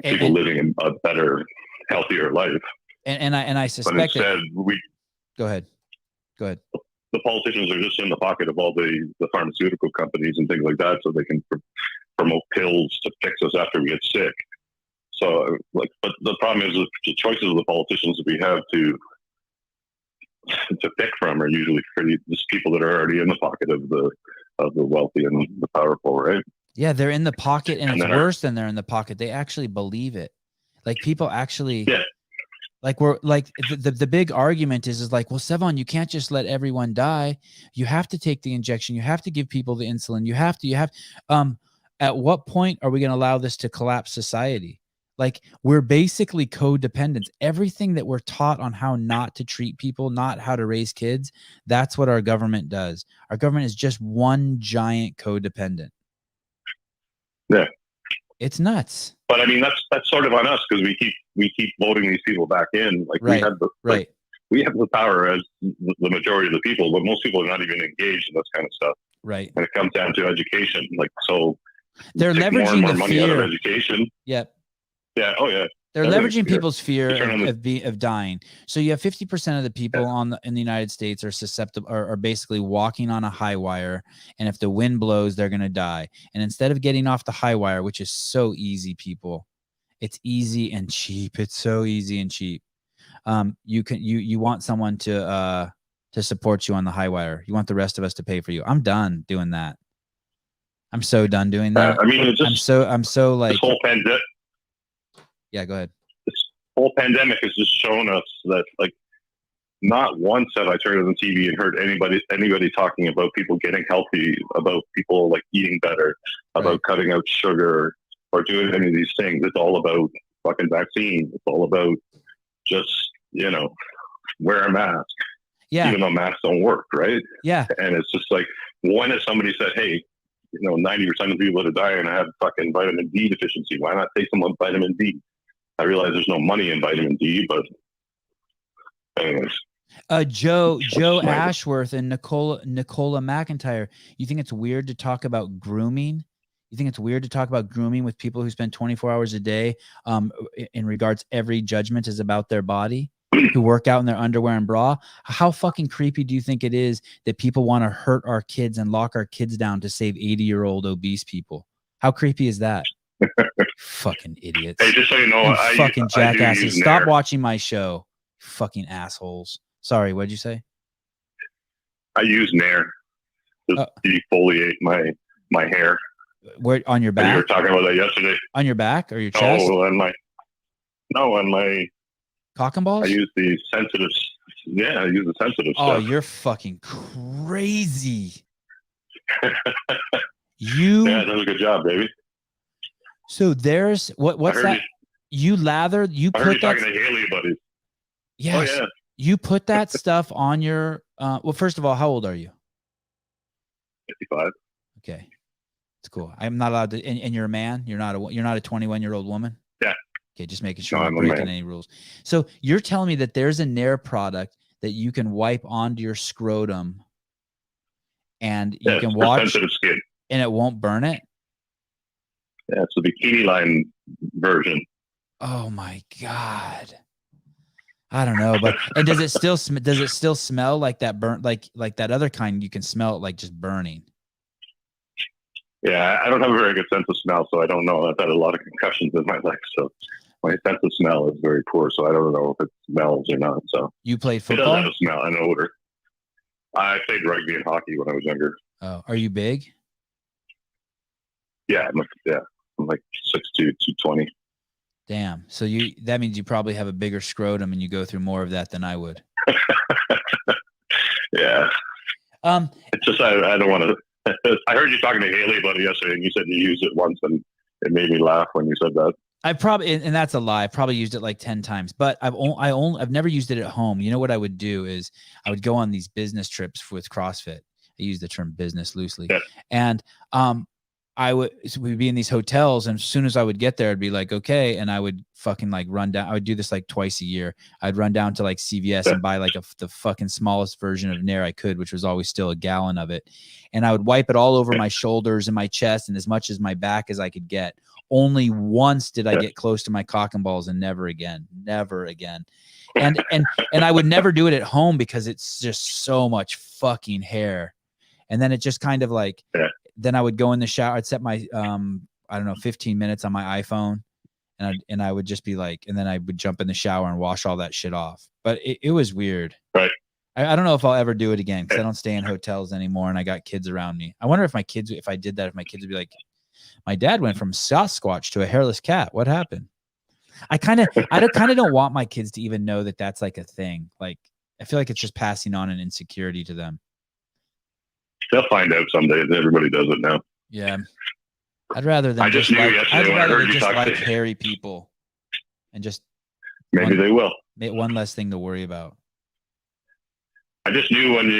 People living a better, healthier life. And I suspect. But instead, Go ahead. the politicians are just in the pocket of all the pharmaceutical companies and things like that, so they can promote pills to fix us after we get sick. So, like, but the problem is that the choices of the politicians that we have to pick from are usually just people that are already in the pocket of the wealthy and the powerful, right? Yeah, they're in the pocket, and it's worse than they're in the pocket. They actually believe it. Like, people actually, yeah. Like, we're like, the big argument is like, well, Sevan, you can't just let everyone die. You have to take the injection. You have to give people the insulin. You have, at what point are we going to allow this to collapse society? Like, we're basically codependents. Everything that we're taught on how not to treat people, not how to raise kids, that's what our government does. Our government is just one giant codependent. Yeah. It's nuts. But I mean, that's sort of on us, because we keep voting these people back in. Like, right. We have the power as the majority of the people, but most people are not even engaged in this kind of stuff. Right. When it comes down to education, like, so they're leveraging more the money fear. out of education. Yep. Yeah. Oh yeah. They're leveraging people's fear of dying. So you have 50% of the people in the United States are susceptible, are basically walking on a high wire. And if the wind blows, they're going to die. And instead of getting off the high wire, which is so easy, people, it's easy and cheap. It's so easy and cheap. You want someone to support you on the high wire. You want the rest of us to pay for you. I'm done doing that. I'm so done doing that. I mean, it's just, I'm so like, this whole pandemic. Yeah, go ahead. This whole pandemic has just shown us that, like, not once have I turned on the TV and heard anybody talking about people getting healthy, about people like eating better, about cutting out sugar, or doing any of these things. It's all about fucking vaccines. It's all about just, wear a mask. Yeah. Even though masks don't work, right? Yeah. And it's just like, when has somebody said, hey, 90% of the people that are dying have fucking vitamin D deficiency. Why not take someone vitamin D? I realize there's no money in vitamin D, but anyways. Joe Ashworth and Nicola McIntyre, you think it's weird to talk about grooming? You think it's weird to talk about grooming with people who spend 24 hours a day in regards every judgment is about their body, who work out in their underwear and bra? How fucking creepy do you think it is that people want to hurt our kids and lock our kids down to save 80-year-old obese people? How creepy is that? Fucking idiots. Hey, just so you know, fucking jackasses. Stop watching my show. Fucking assholes. Sorry, what'd you say? I use Nair to defoliate my hair. Where, on your back? You were talking about that yesterday. On your back or your chest? Oh, on my cock and balls? I use the sensitive. Yeah, I use the sensitive stuff. Oh, you're fucking crazy. Yeah, that was a good job, baby. So there's what's that? You put that. Talking to Haley, buddy. Yes. Oh, yeah. You put that stuff on your. Well, first of all, how old are you? 55. Okay, it's cool. I'm not allowed to. And you're a man. You're not a 21-year-old woman. Yeah. Okay, just making sure I'm breaking any rules. So you're telling me that there's a Nair product that you can wipe onto your scrotum, and you can wash sensitive skin, and it won't burn it. Yeah, it's the bikini line version. Oh my God. I don't know, but and does it still smell like that burnt, like that other kind? You can smell it like just burning. Yeah, I don't have a very good sense of smell, so I don't know. I've had a lot of concussions in my life, so my sense of smell is very poor. So I don't know if it smells or not. So you played football? It does have a smell and odor. I played rugby and hockey when I was younger. Oh, are you big? Yeah, I'm like 6'2", 220. Damn. So that means you probably have a bigger scrotum and you go through more of that than I would. Yeah. It's just I don't want to. I heard you talking to Haley about it yesterday, and you said you used it once, and it made me laugh when you said that. I probably, and that's a lie. I probably used it like 10 times, but I've never used it at home. You know what I would do is I would go on these business trips with CrossFit. I use the term business loosely. Yeah. And we'd be in these hotels, and as soon as I would get there, I'd be like, okay. And I would fucking like run down. I would do this like twice a year. I'd run down to like CVS and buy like the fucking smallest version of Nair I could, which was always still a gallon of it. And I would wipe it all over my shoulders and my chest and as much as my back as I could get. Only once did I get close to my cock and balls, and never again. And I would never do it at home because it's just so much fucking hair. And then it just kind of like, then I would go in the shower. I'd set my, I don't know, 15 minutes on my iPhone, and I would just be like, and then I would jump in the shower and wash all that shit off. But it was weird. Right. I don't know if I'll ever do it again because I don't stay in hotels anymore, and I got kids around me. I wonder if if I did that, if my kids would be like, my dad went from Sasquatch to a hairless cat. What happened? I kind of don't want my kids to even know that that's like a thing. Like, I feel like it's just passing on an insecurity to them. They'll find out someday. Everybody does it now. Yeah. I'd rather than I just knew yesterday when I heard you talk like to hairy people and just maybe they will. One less thing to worry about. I just knew when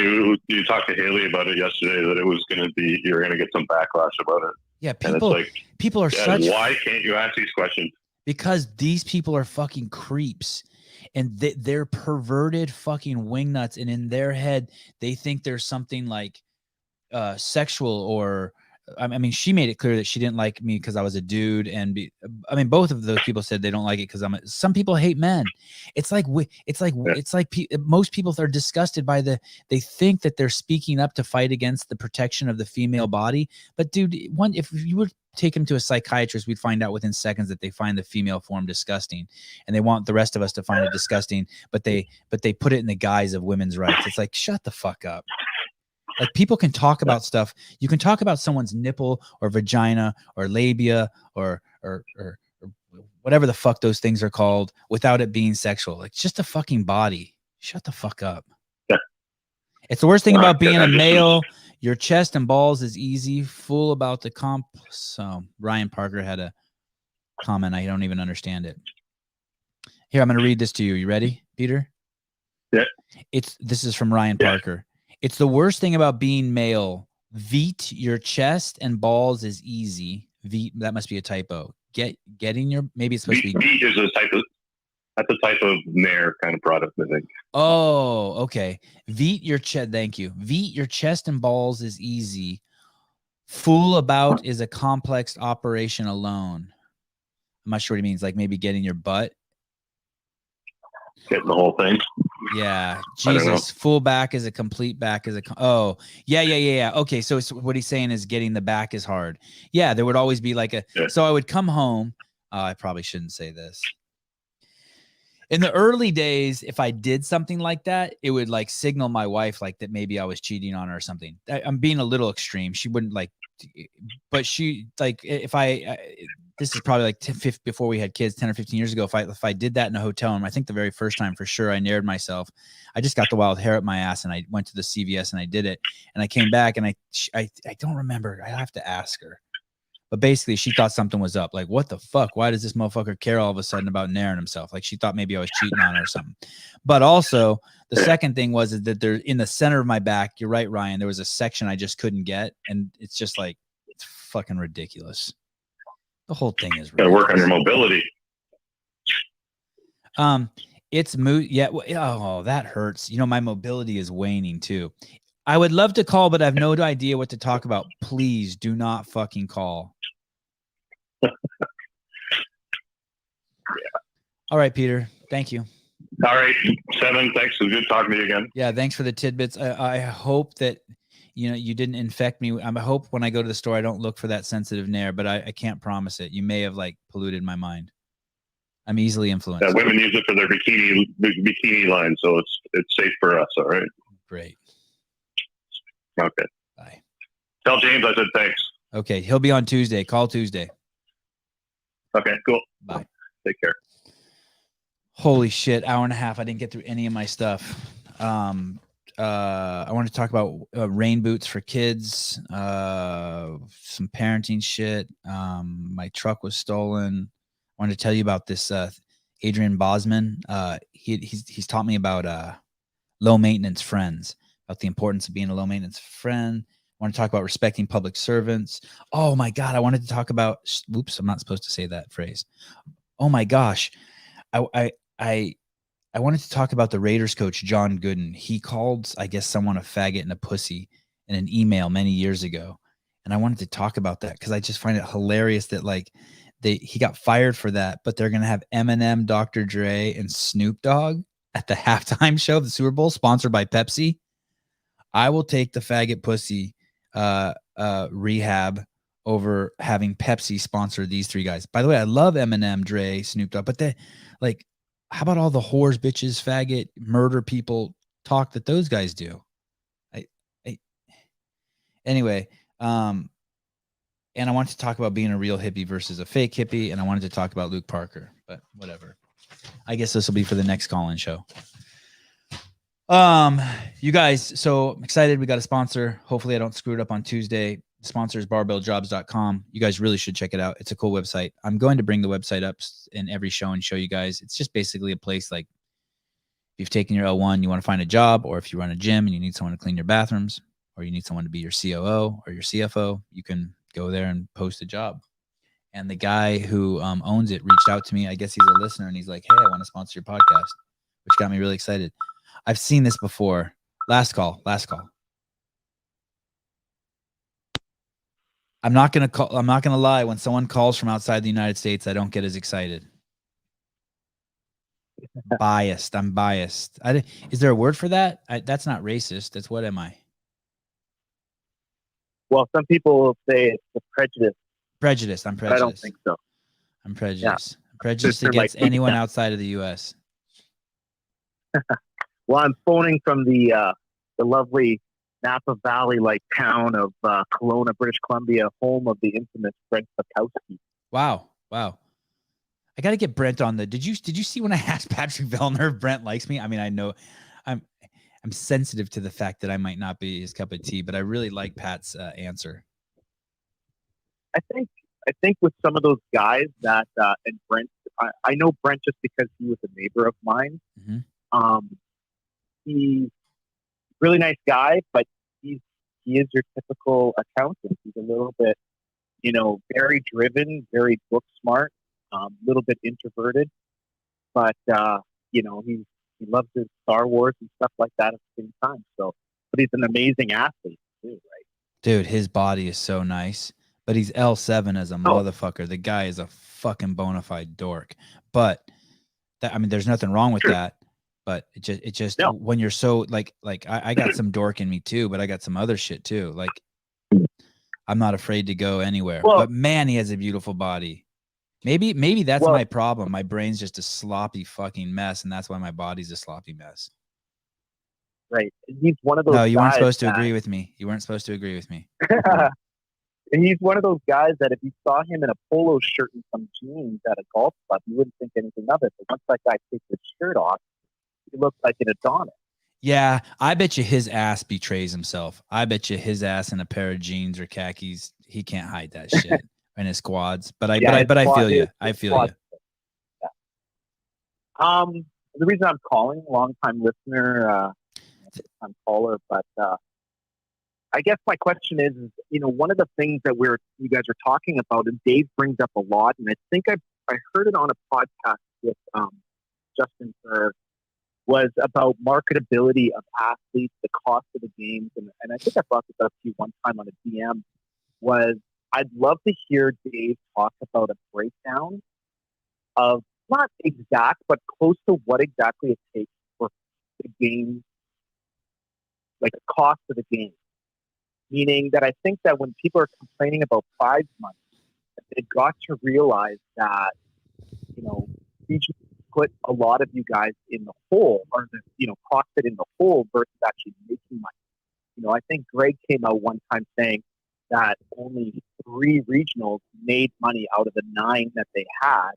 you talked to Haley about it yesterday that it was going to be, you're going to get some backlash about it. Yeah. People are such. Why can't you ask these questions? Because these people are fucking creeps. And they're perverted fucking wingnuts. And in their head, they think there's something like sexual, or I mean, she made it clear that she didn't like me because I was a dude. And both of those people said they don't like it because some people hate men. It's like most people are disgusted by they think that they're speaking up to fight against the protection of the female body. But dude, if you would take them to a psychiatrist, we'd find out within seconds that they find the female form disgusting, and they want the rest of us to find it disgusting, but they put it in the guise of women's rights. It's like, shut the fuck up. Like, people can talk about stuff. You can talk about someone's nipple or vagina or labia or whatever the fuck those things are called without it being sexual. Like, it's just a fucking body. Shut the fuck up. Yeah. It's the worst thing about being a male. Your chest and balls is easy. Fool about the comp. So Ryan Parker had a comment. I don't even understand it. Here, I'm going to read this to you. You ready, Peter? Yeah. This is from Ryan Parker. It's the worst thing about being male. Veet your chest and balls is easy. Veet, that must be a typo. Getting your, maybe it's supposed to be. Veet is that's a type of Nair kind of product, I think. Oh, okay. Veet your chest. Thank you. Veet your chest and balls is easy. Fool about is a complex operation alone. I'm not sure what he means. Like maybe getting your butt. Getting the whole thing. Yeah, Jesus. Full back is a complete back is a. Oh, yeah. Okay, so what he's saying is getting the back is hard. Yeah, there would always be like a. Yeah. So I would come home. I probably shouldn't say this. In the early days, if I did something like that, it would like signal my wife like that maybe I was cheating on her or something. I'm being a little extreme. She wouldn't like, but she like if this is probably like 10, 15, before we had kids, 10 or 15 years ago. If I did that in a hotel room, I think the very first time for sure, I nared myself. I just got the wild hair up my ass and I went to the CVS and I did it. And I came back and I don't remember. I have to ask her. But basically, she thought something was up. Like, what the fuck? Why does this motherfucker care all of a sudden about naring himself? Like, she thought maybe I was cheating on her or something. But also, the second thing was that there, in the center of my back, you're right, Ryan, there was a section I just couldn't get. And it's just like, it's fucking ridiculous. The whole thing is ridiculous. Gotta work on your mobility. Oh, that hurts. You know, my mobility is waning too. I would love to call, but I have no idea what to talk about. Please do not fucking call. Yeah. All right, Peter. Thank you. All right, Sevan. Thanks. It was good talking to you again. Yeah, thanks for the tidbits. I hope that you didn't infect me. I hope when I go to the store, I don't look for that sensitive Nair, but I can't promise it. You may have like polluted my mind. I'm easily influenced. Yeah, women use it for their bikini line, so it's safe for us. All right. Great. Okay. Bye. Tell James I said thanks. Okay. He'll be on Tuesday. Call Tuesday. Okay, cool. Bye. Take care. Holy shit. Hour and a half. I didn't get through any of my stuff. I want to talk about rain boots for kids, some parenting shit. My truck was stolen. I wanted to tell you about this Adrian Bosman. He's taught me about low maintenance friends, about the importance of being a low maintenance friend. I want to talk about respecting public servants. Oh my God. I wanted to talk about, oops, I'm not supposed to say that phrase. Oh my gosh. I wanted to talk about the Raiders coach, John Gooden. He called, I guess, someone a faggot and a pussy in an email many years ago. And I wanted to talk about that because I just find it hilarious that like he got fired for that, but they're going to have Eminem, Dr. Dre, and Snoop Dogg at the halftime show of the Super Bowl, sponsored by Pepsi. I will take the faggot pussy rehab over having Pepsi sponsor these three guys. By the way, I love Eminem, Dre, Snoop Dogg, but like, how about all the whores, bitches, faggot, murder people talk that those guys do? Anyway, and I wanted to talk about being a real hippie versus a fake hippie, and I wanted to talk about Luke Parker, but whatever. I guess this will be for the next call-in show. You guys, so I'm excited. We got a sponsor. Hopefully I don't screw it up on Tuesday. The sponsor is barbelljobs.com. You guys really should check it out. It's a cool website. I'm going to bring the website up in every show and show you guys. It's just basically a place like if you've taken your L1, you want to find a job, or if you run a gym and you need someone to clean your bathrooms, or you need someone to be your COO or your CFO, you can go there and post a job. And the guy who owns it reached out to me. I guess he's a listener, and he's like, hey, I want to sponsor your podcast, which got me really excited. I've seen this before. Last call. I'm not going to lie. When someone calls from outside the United States, I don't get as excited. Biased. I'm biased. Is there a word for that? That's not racist. That's what am I? Well, some people will say it's a prejudice. Prejudiced. I'm prejudiced. I don't think so. I'm prejudiced. Yeah. I'm prejudiced against anyone outside of the U.S. Well, I'm phoning from the lovely Napa Valley-like town of Kelowna, British Columbia, home of the infamous Brent Sapkowski. Wow. I got to get Brent on the. Did you see when I asked Patrick Vellner if Brent likes me? I mean, I know I'm sensitive to the fact that I might not be his cup of tea, but I really like Pat's answer. I think with some of those guys that and Brent, I know Brent just because he was a neighbor of mine. Mm-hmm. He's a really nice guy, but he is your typical accountant. He's a little bit, very driven, very book smart, a little bit introverted, but he loves his Star Wars and stuff like that at the same time. So, but he's an amazing athlete too, right? Dude, his body is so nice, but he's L7 as a motherfucker. The guy is a fucking bona fide dork. But there's nothing wrong with that. But it just when you're so like I got some dork in me too, but I got some other shit too. Like I'm not afraid to go anywhere. Well, but man, he has a beautiful body. Maybe that's my problem. My brain's just a sloppy fucking mess, and that's why my body's a sloppy mess. Right. He's one of those. No, you weren't supposed to agree with me. You weren't supposed to agree with me. And he's one of those guys that if you saw him in a polo shirt and some jeans at a golf club, you wouldn't think anything of it. But once that guy takes his shirt off, he looks like an Adonis. Yeah, I bet you his ass betrays himself. I bet you his ass in a pair of jeans or khakis, he can't hide that shit in his quads. But I feel you. I feel you. Yeah. The reason I'm calling, long-time listener, I'm caller, but I guess my question is, one of the things that you guys are talking about, and Dave brings up a lot, and I think I heard it on a podcast with Justin Kerr, was about marketability of athletes, the cost of the games, and I think I brought this up to you one time on a DM, was I'd love to hear Dave talk about a breakdown of, not exact, but close to what exactly it takes for the game, like the cost of the game. Meaning that I think that when people are complaining about prize money, they've got to realize that, we should put a lot of you guys in the hole, or CrossFit in the hole versus actually making money. I think Greg came out one time saying that only 3 regionals made money out of the 9 that they had.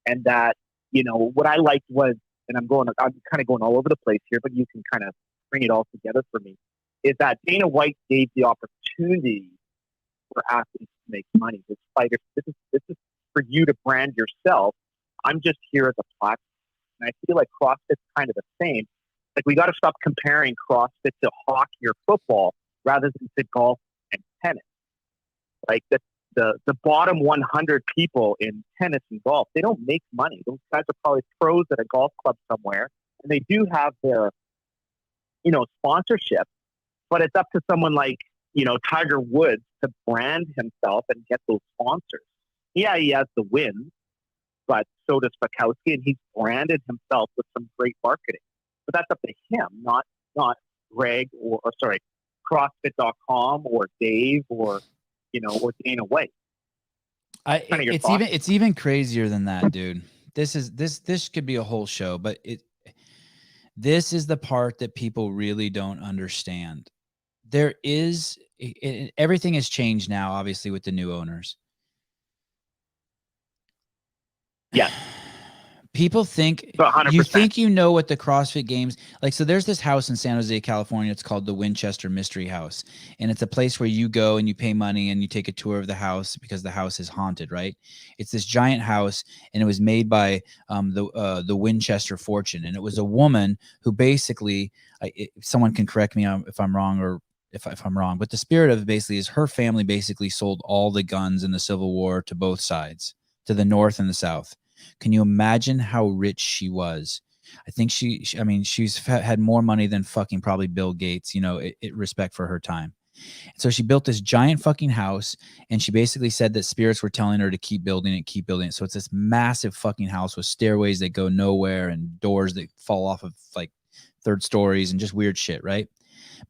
And that, what I liked was, and I'm kind of going all over the place here, but you can kind of bring it all together for me, is that Dana White gave the opportunity for athletes to make money. This is for you to brand yourself. I'm just here as a platform. And I feel like CrossFit's kind of the same. Like, we got to stop comparing CrossFit to hockey or football rather than to golf tennis. Like the bottom 100 people in tennis and golf, they don't make money. Those guys are probably pros at a golf club somewhere, and they do have their, sponsorship. But it's up to someone like, Tiger Woods to brand himself and get those sponsors. Yeah, he has the win, but so does Fakowski, and he's branded himself with some great marketing. But that's up to him, not Greg or CrossFit.com or Dave or Dana White. It's even crazier than that, dude. This could be a whole show, but this is the part that people really don't understand. Everything has changed now, obviously, with the new owners. Yeah. People think 100%. you think you know what the CrossFit Games like. So there's this house in San Jose, California. It's called the Winchester Mystery House, and it's a place where you go and you pay money and you take a tour of the house because the house is haunted. Right? It's this giant house, and it was made by the Winchester fortune, and it was a woman who basically, someone can correct me if I'm wrong or if I'm wrong, but the spirit of it basically is her family basically sold all the guns in the Civil War to both sides, to the North and the South. Can you imagine how rich she was? I think she's had more money than fucking probably Bill Gates, respect for her time. So she built this giant fucking house, and she basically said that spirits were telling her to keep building it. So it's this massive fucking house with stairways that go nowhere and doors that fall off of like third stories and just weird shit, right?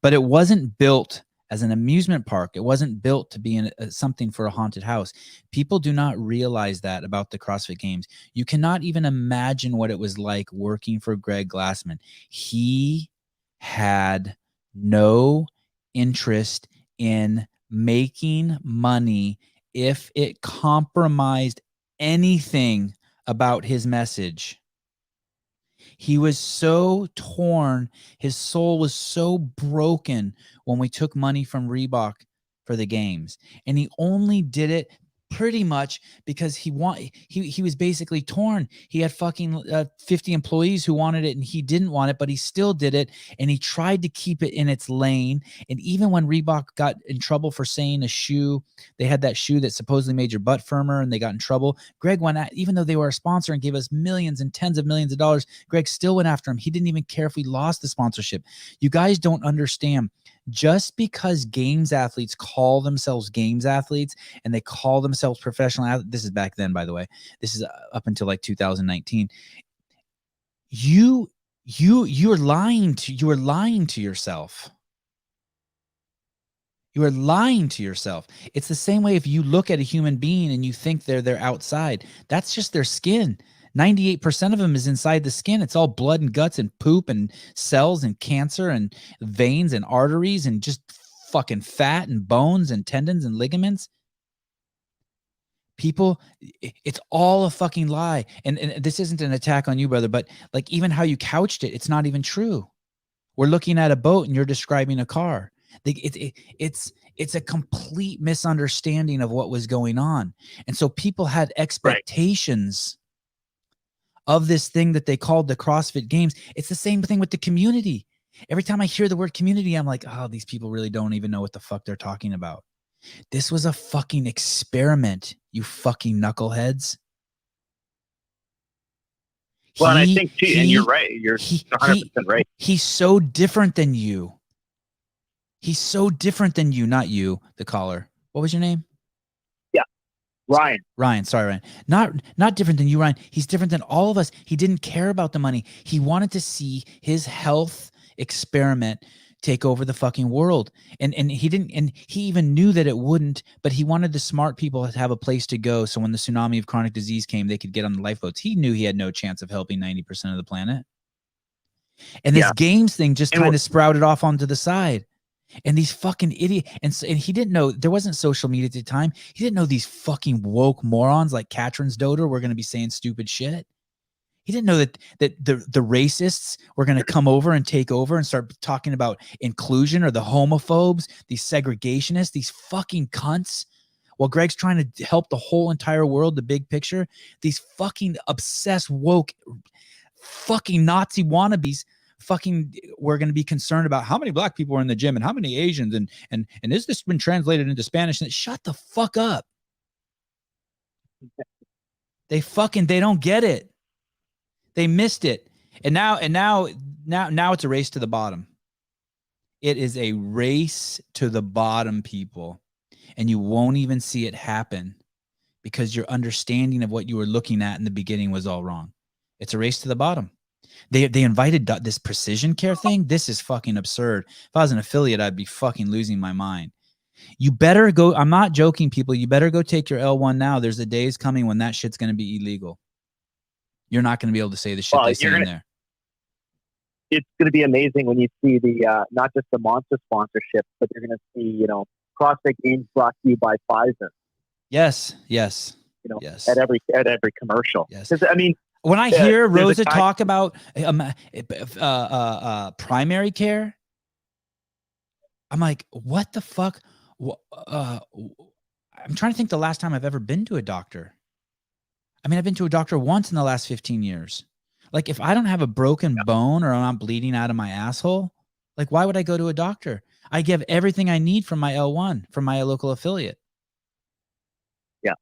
But it wasn't built as an amusement park. It wasn't built to be something for a haunted house. People do not realize that about the CrossFit Games. You cannot even imagine what it was like working for Greg Glassman. He had no interest in making money if it compromised anything about his message. He was so torn. His soul was so broken when we took money from Reebok for the games. And he only did it pretty much because he was basically torn. He had fucking 50 employees who wanted it, and he didn't want it, but he still did it, and he tried to keep it in its lane. And even when Reebok got in trouble for saying a shoe, they had that shoe that supposedly made your butt firmer, and they got in trouble. Greg went at, even though they were a sponsor and gave us millions and tens of millions of dollars, Greg still went after him. He didn't even care if we lost the sponsorship. You guys don't understand. Just because games athletes call themselves games athletes and they call themselves professional athletes, this is back then, by the way, this is up until like 2019. You're lying to yourself. You are lying to yourself. It's the same way if you look at a human being and you think they're outside. That's just their skin. 98% of them is inside the skin. It's all blood and guts and poop and cells and cancer and veins and arteries and just fucking fat and bones and tendons and ligaments. People, it's all a fucking lie. And this isn't an attack on you, brother, but like even how you couched it, it's not even true. We're looking at a boat and you're describing a car. It's a complete misunderstanding of what was going on. And so people had expectations of this thing that they called the CrossFit Games. It's the same thing with the community. Every time I hear the word community, I'm like, oh, these people really don't even know what the fuck they're talking about. This was a fucking experiment, you fucking knuckleheads. Well, and I think, too, and you're right. You're 100% right. He's so different than you. He's so different than you, not you, the caller. What was your name? Ryan. Sorry, Ryan. Not different than you, Ryan. He's different than all of us. He didn't care about the money. He wanted to see his health experiment take over the fucking world. And he didn't, and he even knew that it wouldn't, but he wanted the smart people to have a place to go. So when the tsunami of chronic disease came, they could get on the lifeboats. He knew he had no chance of helping 90% of the planet. And this games thing just kind of sprouted off onto the side. And these fucking idiots, and he didn't know, there wasn't social media at the time. He didn't know these fucking woke morons like Katrin's daughter were going to be saying stupid shit. He didn't know that the racists were going to come over and take over and start talking about inclusion, or the homophobes, these segregationists, these fucking cunts. While Greg's trying to help the whole entire world, the big picture, these fucking obsessed woke fucking Nazi wannabes we're going to be concerned about how many black people are in the gym and how many Asians and is this been translated into Spanish? And shut the fuck up. They don't get it. They missed it. And now it's a race to the bottom. It is a race to the bottom, people. And you won't even see it happen because your understanding of what you were looking at in the beginning was all wrong. It's a race to the bottom. They invited this precision care thing. This is fucking absurd. If I was an affiliate, I'd be fucking losing my mind. You better go. I'm not joking, people. You better go take your L1 now. There's a days coming when that shit's going to be illegal. You're not going to be able to say the shit they say in there. It's going to be amazing when you see the not just the Monster sponsorship, but you're going to see, CrossFit Games brought to you by Pfizer. Yes. Yes. At every commercial. Yes. I mean, when I hear Rosa talk about primary care, I'm like, what the fuck? I'm trying to think the last time I've ever been to a doctor. I mean, I've been to a doctor once in the last 15 years. Like, if I don't have a broken bone or I'm not bleeding out of my asshole, like, why would I go to a doctor? I give everything I need from my L1, from my local affiliate. Yeah.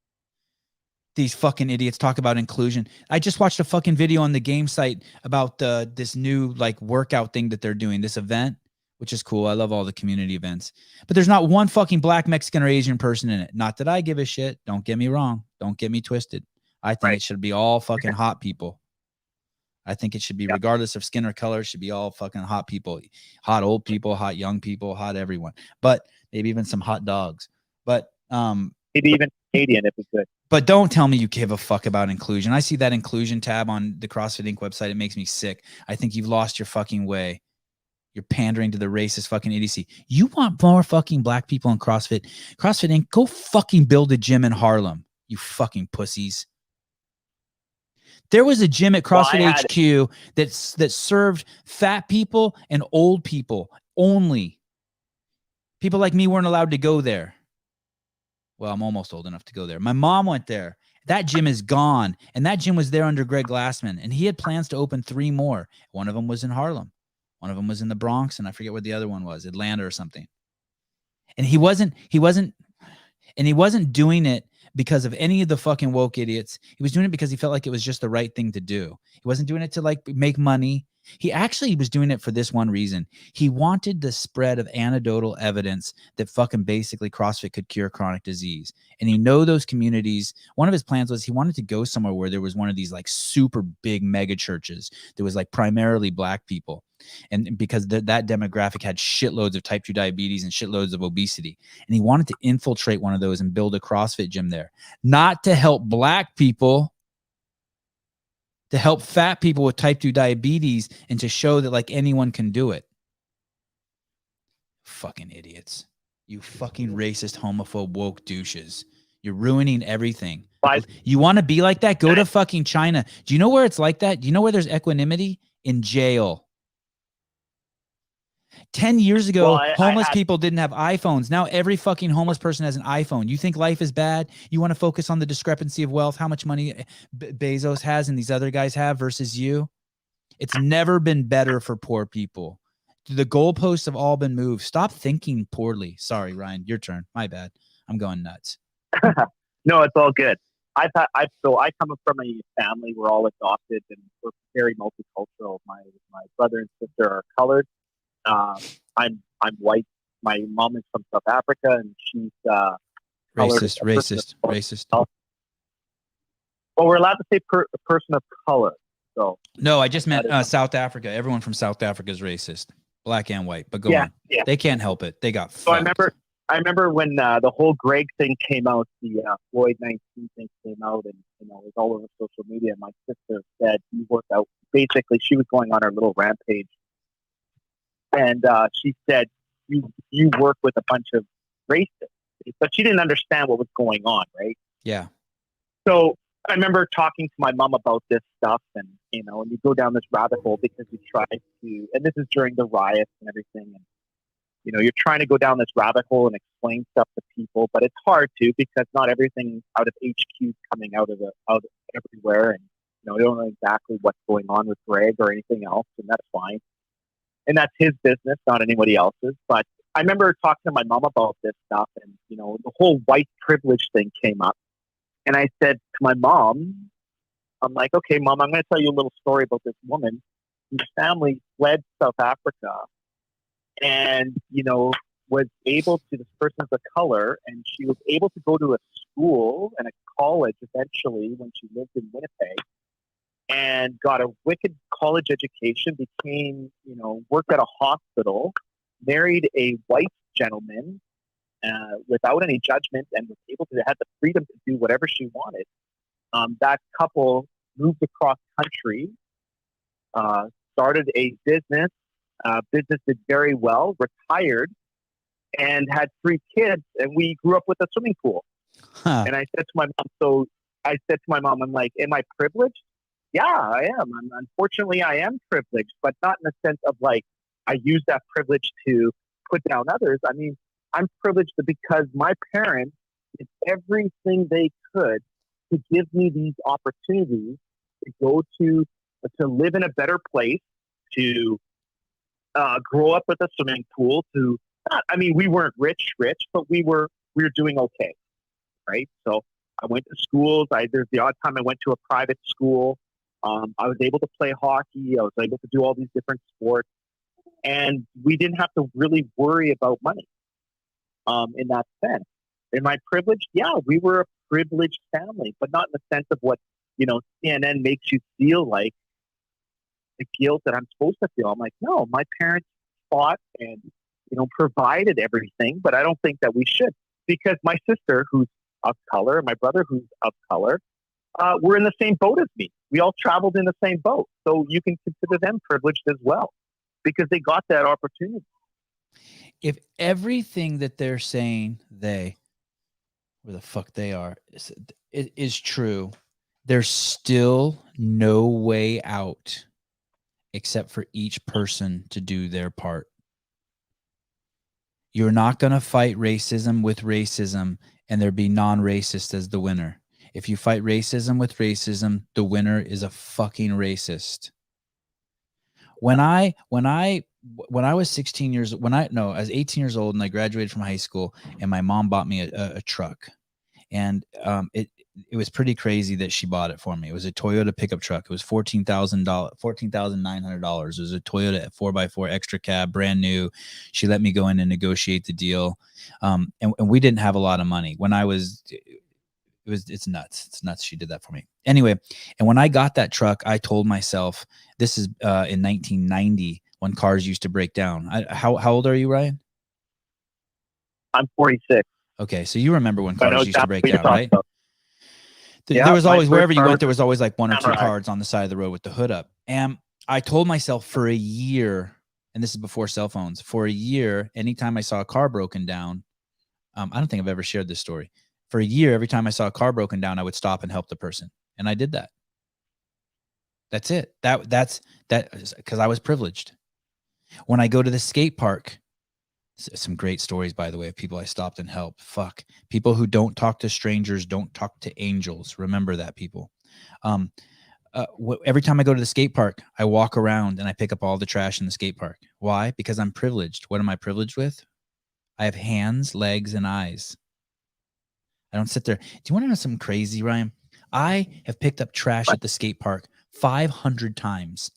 These fucking idiots talk about inclusion. I just watched a fucking video on the game site about this new, like, workout thing that they're doing, this event, which is cool. I love all the community events. But there's not one fucking black, Mexican, or Asian person in it. Not that I give a shit. Don't get me wrong. Don't get me twisted. I think it should be all fucking hot people. I think it should be, regardless of skin or color, it should be all fucking hot people. Hot old people, hot young people, hot everyone. But maybe even some hot dogs. But maybe even Canadian if we could. But don't tell me you give a fuck about inclusion. I see that inclusion tab on the CrossFit Inc. website. It makes me sick. I think you've lost your fucking way. You're pandering to the racist fucking idiocy. You want more fucking black people in CrossFit? CrossFit Inc., go fucking build a gym in Harlem, you fucking pussies. There was a gym at CrossFit HQ that served fat people and old people only. People like me weren't allowed to go there. Well, I'm almost old enough to go there. My mom went there. That gym is gone. And that gym was there under Greg Glassman. And he had plans to open 3 more. One of them was in Harlem. One of them was in the Bronx. And I forget what the other one was, Atlanta or something. And he wasn't doing it because of any of the fucking woke idiots. He was doing it because he felt like it was just the right thing to do. He wasn't doing it to like make money. He actually was doing it for this one reason. He wanted the spread of anecdotal evidence that fucking basically CrossFit could cure chronic disease. And those communities, one of his plans was he wanted to go somewhere where there was one of these like super big mega churches that was like primarily black people. And because that demographic had shitloads of type 2 diabetes and shitloads of obesity. And he wanted to infiltrate one of those and build a CrossFit gym there. Not to help black people, to help fat people with type 2 diabetes and to show that like anyone can do it. Fucking idiots. You fucking racist, homophobe, woke douches. You're ruining everything. You want to be like that? Go to fucking China. Do you know where it's like that? Do you know where there's equanimity? In jail. 10 years ago, homeless people didn't have iPhones. Now every fucking homeless person has an iPhone. You think life is bad? You want to focus on the discrepancy of wealth, how much money Bezos has and these other guys have versus you? It's never been better for poor people. The goalposts have all been moved. Stop thinking poorly. Sorry, Ryan, your turn. My bad. I'm going nuts. No, it's all good. I come from a family. We're all adopted and we're very multicultural. My brother and sister are colored. I'm white. My mom is from South Africa, and she's racist. Well, we're allowed to say a person of color. So no, I just meant South Africa. Everyone from South Africa is racist, black and white. But go on. Yeah. They can't help it. They got. So I remember when the whole Greg thing came out, the Floyd 19 thing came out, and it was all over social media. My sister said you worked out. Basically, she was going on her little rampage. And she said, you work with a bunch of racists. But she didn't understand what was going on, right? Yeah. So I remember talking to my mom about this stuff. And, and you go down this rabbit hole because you try to, and this is during the riots and everything. And, you're trying to go down this rabbit hole and explain stuff to people. But it's hard to because not everything out of HQ is coming out everywhere. And, you don't know exactly what's going on with Greg or anything else. And that's fine. and that's his business, not anybody else's. But I remember talking to my mom about this stuff, and the whole white privilege thing came up. And I said to my mom, I'm like, okay, Mom, I'm going to tell you a little story about this woman whose family fled South Africa and, was able to, this person's a color, and she was able to go to a school and a college eventually when she lived in Winnipeg, and got a wicked college education, became, worked at a hospital, married a white gentleman without any judgment, and was able to have the freedom to do whatever she wanted. That couple moved across country, started a business. Business did very well, retired, and had 3 kids, and we grew up with a swimming pool. Huh. And I said to my mom, I'm like, am I privileged? Yeah, I am. Unfortunately, I am privileged, but not in the sense of like, I use that privilege to put down others. I mean, I'm privileged because my parents did everything they could to give me these opportunities to go to live in a better place, to grow up with a swimming pool, we weren't rich, but we were doing okay, right? So I went to schools. There's the odd time I went to a private school. I was able to play hockey. I was able to do all these different sports, and we didn't have to really worry about money in that sense. Am I privileged? Yeah, we were a privileged family, but not in the sense of what CNN makes you feel like, the guilt that I'm supposed to feel. I'm like, no, my parents fought and provided everything, but I don't think that we should, because my sister, who's of color, and my brother, who's of color, were in the same boat as me. We all traveled in the same boat, so you can consider them privileged as well, because they got that opportunity. If everything that they're saying, where the fuck they are, is true, there's still no way out except for each person to do their part. You're not going to fight racism with racism and there be non-racist as the winner. If you fight racism with racism, the winner is a fucking racist. When I was 16 years, I was 18 years old and I graduated from high school, and my mom bought me a truck, and it was pretty crazy that she bought it for me. It was a Toyota pickup truck. It was $14,900. It was a Toyota 4x4 extra cab, brand new. She let me go in and negotiate the deal. And we didn't have a lot of money. It's nuts. It's nuts. She did that for me. Anyway, and when I got that truck, I told myself, this is in 1990 when cars used to break down. How old are you, Ryan? I'm 46. Okay, so you remember when cars used to break down, right? Yeah, there was always, wherever you went, there was always like 1 or 2 cars on the side of the road with the hood up. And I told myself for a year, and this is before cell phones, for a year, anytime I saw a car broken down, I don't think I've ever shared this story. For a year, every time I saw a car broken down, I would stop and help the person. And I did that. That's it. That's because I was privileged. When I go to the skate park, some great stories, by the way, of people I stopped and helped. Fuck. People who don't talk to strangers don't talk to angels. Remember that, people. Every time I go to the skate park, I walk around and I pick up all the trash in the skate park. Why? Because I'm privileged. What am I privileged with? I have hands, legs, and eyes. I don't sit there. Do you want to know something crazy, Ryan? I have picked up trash at the skate park 500 times.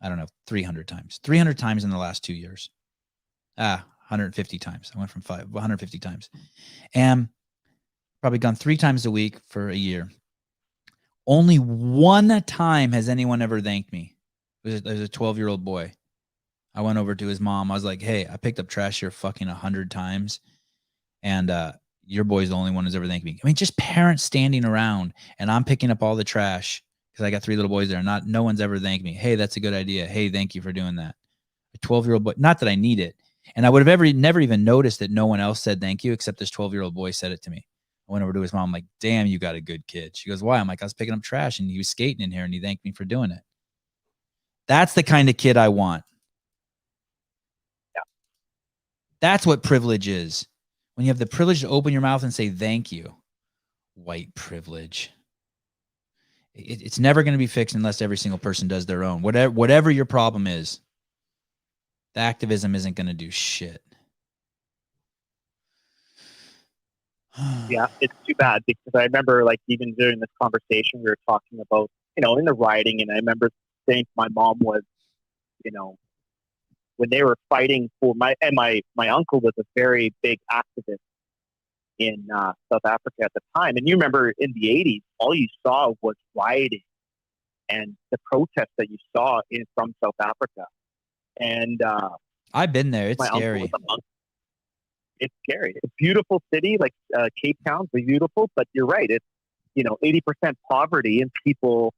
I don't know, 300 times. 300 times in the last 2 years. 150 times. I went from 150 times. And probably gone 3 times a week for a year. Only 1 time has anyone ever thanked me. There's a 12-year-old boy. I went over to his mom. I was like, hey, I picked up trash here fucking 100 times. And your boy's the only one who's ever thanked me. I mean, just parents standing around and I'm picking up all the trash because I got 3 little boys there. No one's ever thanked me. Hey, that's a good idea. Hey, thank you for doing that. A 12-year-old boy, not that I need it. And I would have never even noticed that no one else said thank you except this 12-year-old boy said it to me. I went over to his mom. I'm like, damn, you got a good kid. She goes, why? I'm like, I was picking up trash and he was skating in here and he thanked me for doing it. That's the kind of kid I want. Yeah. That's what privilege is. When you have the privilege to open your mouth and say thank you. White privilege. It's never going to be fixed unless every single person does their own. Whatever your problem is. The activism isn't going to do shit. Yeah, it's too bad because I remember, like, even during this conversation, we were talking about, in the rioting, and I remember saying my mom was, when they were fighting for my uncle was a very big activist in South Africa at the time. And you remember in the 80s, all you saw was rioting and the protests that you saw from South Africa. And I've been there. It's my scary. uncle was a monk. It's scary. It's a beautiful city, like Cape Town's beautiful, but you're right. It's 80% poverty, and people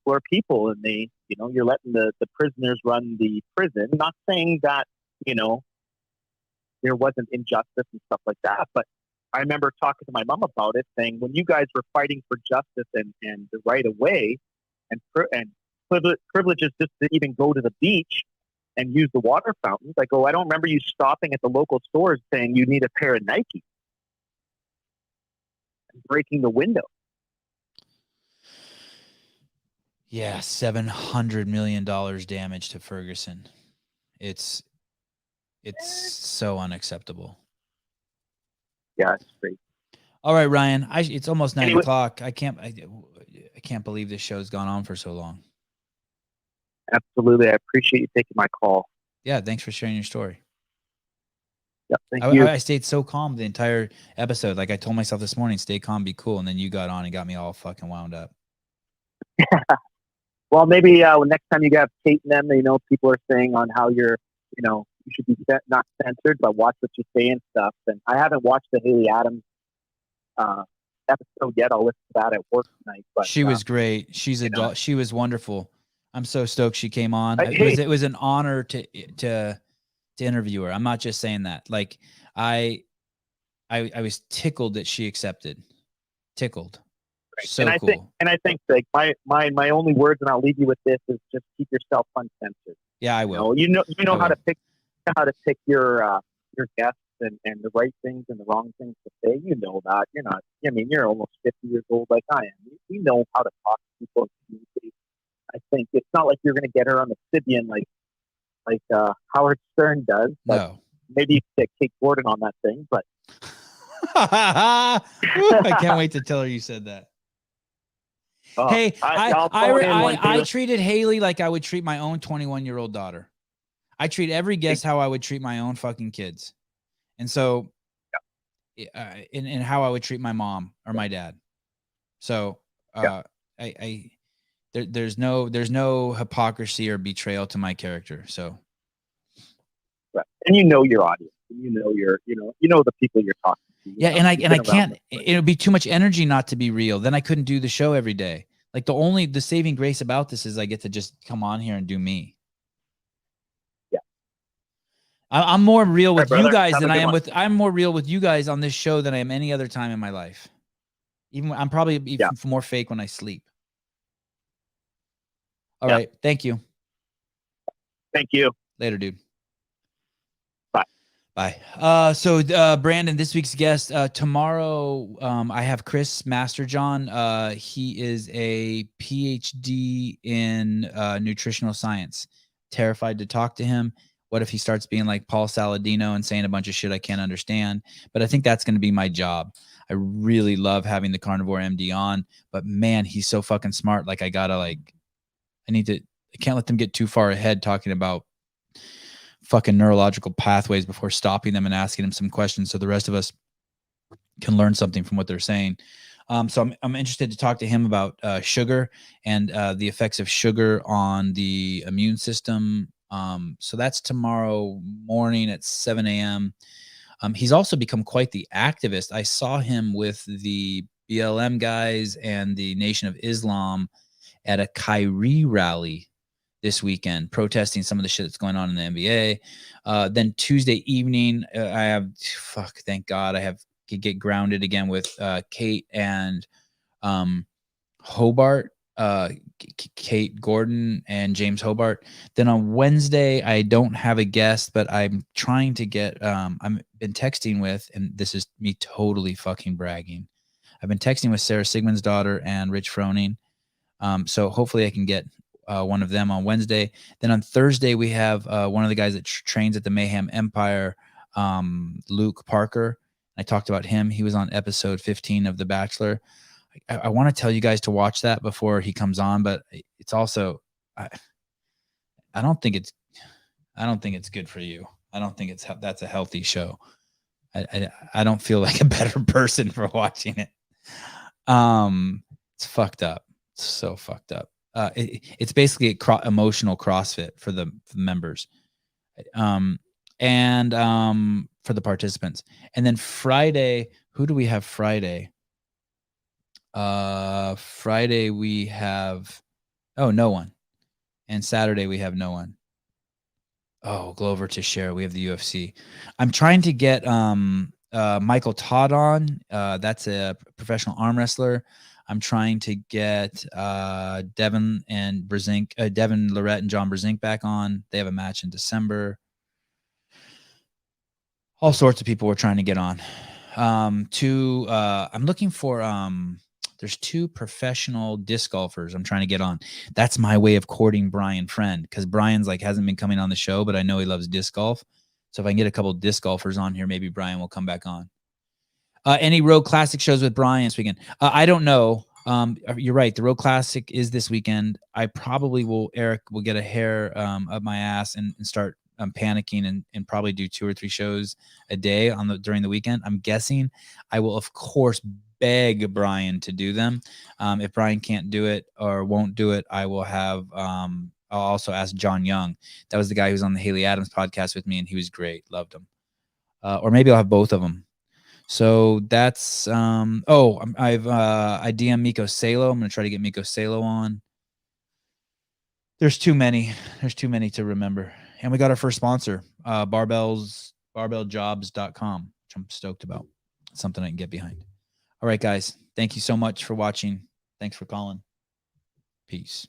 are people, and they you're letting the prisoners run the prison. Not saying that there wasn't injustice and stuff like that, but I remember talking to my mom about it, saying when you guys were fighting for justice and the right of way and privileges just to even go to the beach and use the water fountains, I go, I don't remember you stopping at the local stores saying you need a pair of Nike and breaking the window. Yeah, $700 million damage to Ferguson. It's so unacceptable. Yeah, it's great. All right, Ryan. It's almost 9 Anyway. o'clock. I can't believe this show's gone on for so long. Absolutely. I appreciate you taking my call. Yeah, thanks for sharing your story. Yep, thank you. I stayed so calm the entire episode. Like I told myself this morning, stay calm, be cool. And then you got on and got me all fucking wound up. Well, maybe next time you have Kate and them, people are saying on how you're, you should be not censored, but watch what you say and stuff. And I haven't watched the Haley Adams episode yet. I'll listen to that at work tonight. But she was great. She's she was wonderful. I'm so stoked she came on. It was an honor to interview her. I'm not just saying that. Like I was tickled that she accepted. Tickled. Right. So cool. I think like my only words, and I'll leave you with this, is just keep yourself uncensored. Yeah, I will. You know how to pick your guests and the right things and the wrong things to say. You know that. You're not. I mean, you're almost 50 years old like I am. You know how to talk to people and communicate. I think it's not like you're going to get her on the Sibian like Howard Stern does. But no. Maybe you can get Kate Gordon on that thing, but I can't wait to tell her you said that. Hey, I treated Haley like I would treat my own 21-year-old daughter. I treat every guest how I would treat my own fucking kids. And so, in how I would treat my mom or my dad. So, there's no hypocrisy or betrayal to my character. So, right. And your audience, and you know the people you're talking to. Yeah, and I can't. It would be too much energy not to be real. Then I couldn't do the show every day. Like the saving grace about this is I get to just come on here and do me. Yeah, I'm more real with you guys than I am with. I'm more real with you guys on this show than I am any other time in my life. Even I'm probably even more fake when I sleep. All right, thank you. Thank you. Later, dude. Bye. So Brandon, this week's guest, tomorrow, I have Chris Masterjohn. He is a PhD in nutritional science. Terrified to talk to him. What if he starts being like Paul Saladino and saying a bunch of shit I can't understand? But I think that's going to be my job. I really love having the Carnivore MD on, but man, he's so fucking smart. Like I can't let them get too far ahead talking about fucking neurological pathways before stopping them and asking them some questions so the rest of us can learn something from what they're saying. So I'm interested to talk to him about sugar and the effects of sugar on the immune system. So that's tomorrow morning at 7 a.m. He's also become quite the activist. I saw him with the BLM guys and the Nation of Islam at a Kyrie rally this weekend, protesting some of the shit that's going on in the NBA. Then Tuesday evening, thank God, could get grounded again with Kate and Hobart, Kate Gordon and James Hobart. Then on Wednesday, I don't have a guest, but I'm trying to get, I've been texting with, and this is me totally fucking bragging. I've been texting with Sarah Sigmund's daughter and Rich Froning. So hopefully I can get one of them on Wednesday. Then on Thursday, we have one of the guys that trains at the Mayhem Empire, Luke Parker. I talked about him. He was on episode 15 of The Bachelor. I want to tell you guys to watch that before he comes on, but it's also, I don't think it's good for you. I don't think that's a healthy show. I don't feel like a better person for watching it. It's fucked up. It's so fucked up. It's basically emotional CrossFit for the members, and for the participants. And then Friday, who do we have Friday? Friday we have no one, and Saturday we have no one. Oh, Glover Teixeira, we have the UFC. I'm trying to get Michael Todd on. That's a professional arm wrestler. I'm trying to get Devin Lorette and John Brezink back on. They have a match in December. All sorts of people we're trying to get on. I'm looking for there's 2 professional disc golfers I'm trying to get on. That's my way of courting Brian Friend, because Brian's hasn't been coming on the show, but I know he loves disc golf. So if I can get a couple of disc golfers on here, maybe Brian will come back on. Any Road Classic shows with Brian this weekend? I don't know. You're right. The Road Classic is this weekend. I probably will. Eric will get a hair up my ass and start panicking and probably do 2 or 3 shows a day during the weekend. I'm guessing I will, of course, beg Brian to do them. If Brian can't do it or won't do it, I will have. I'll also ask John Young. That was the guy who was on the Haley Adams podcast with me, and he was great. Loved him. Or maybe I'll have both of them. So that's I DM Miko Salo. I'm gonna try to get Miko Salo on. There's too many to remember. And we got our first sponsor, barbelljobs.com, which I'm stoked about. It's something I can get behind. All right, guys. Thank you so much for watching. Thanks for calling. Peace.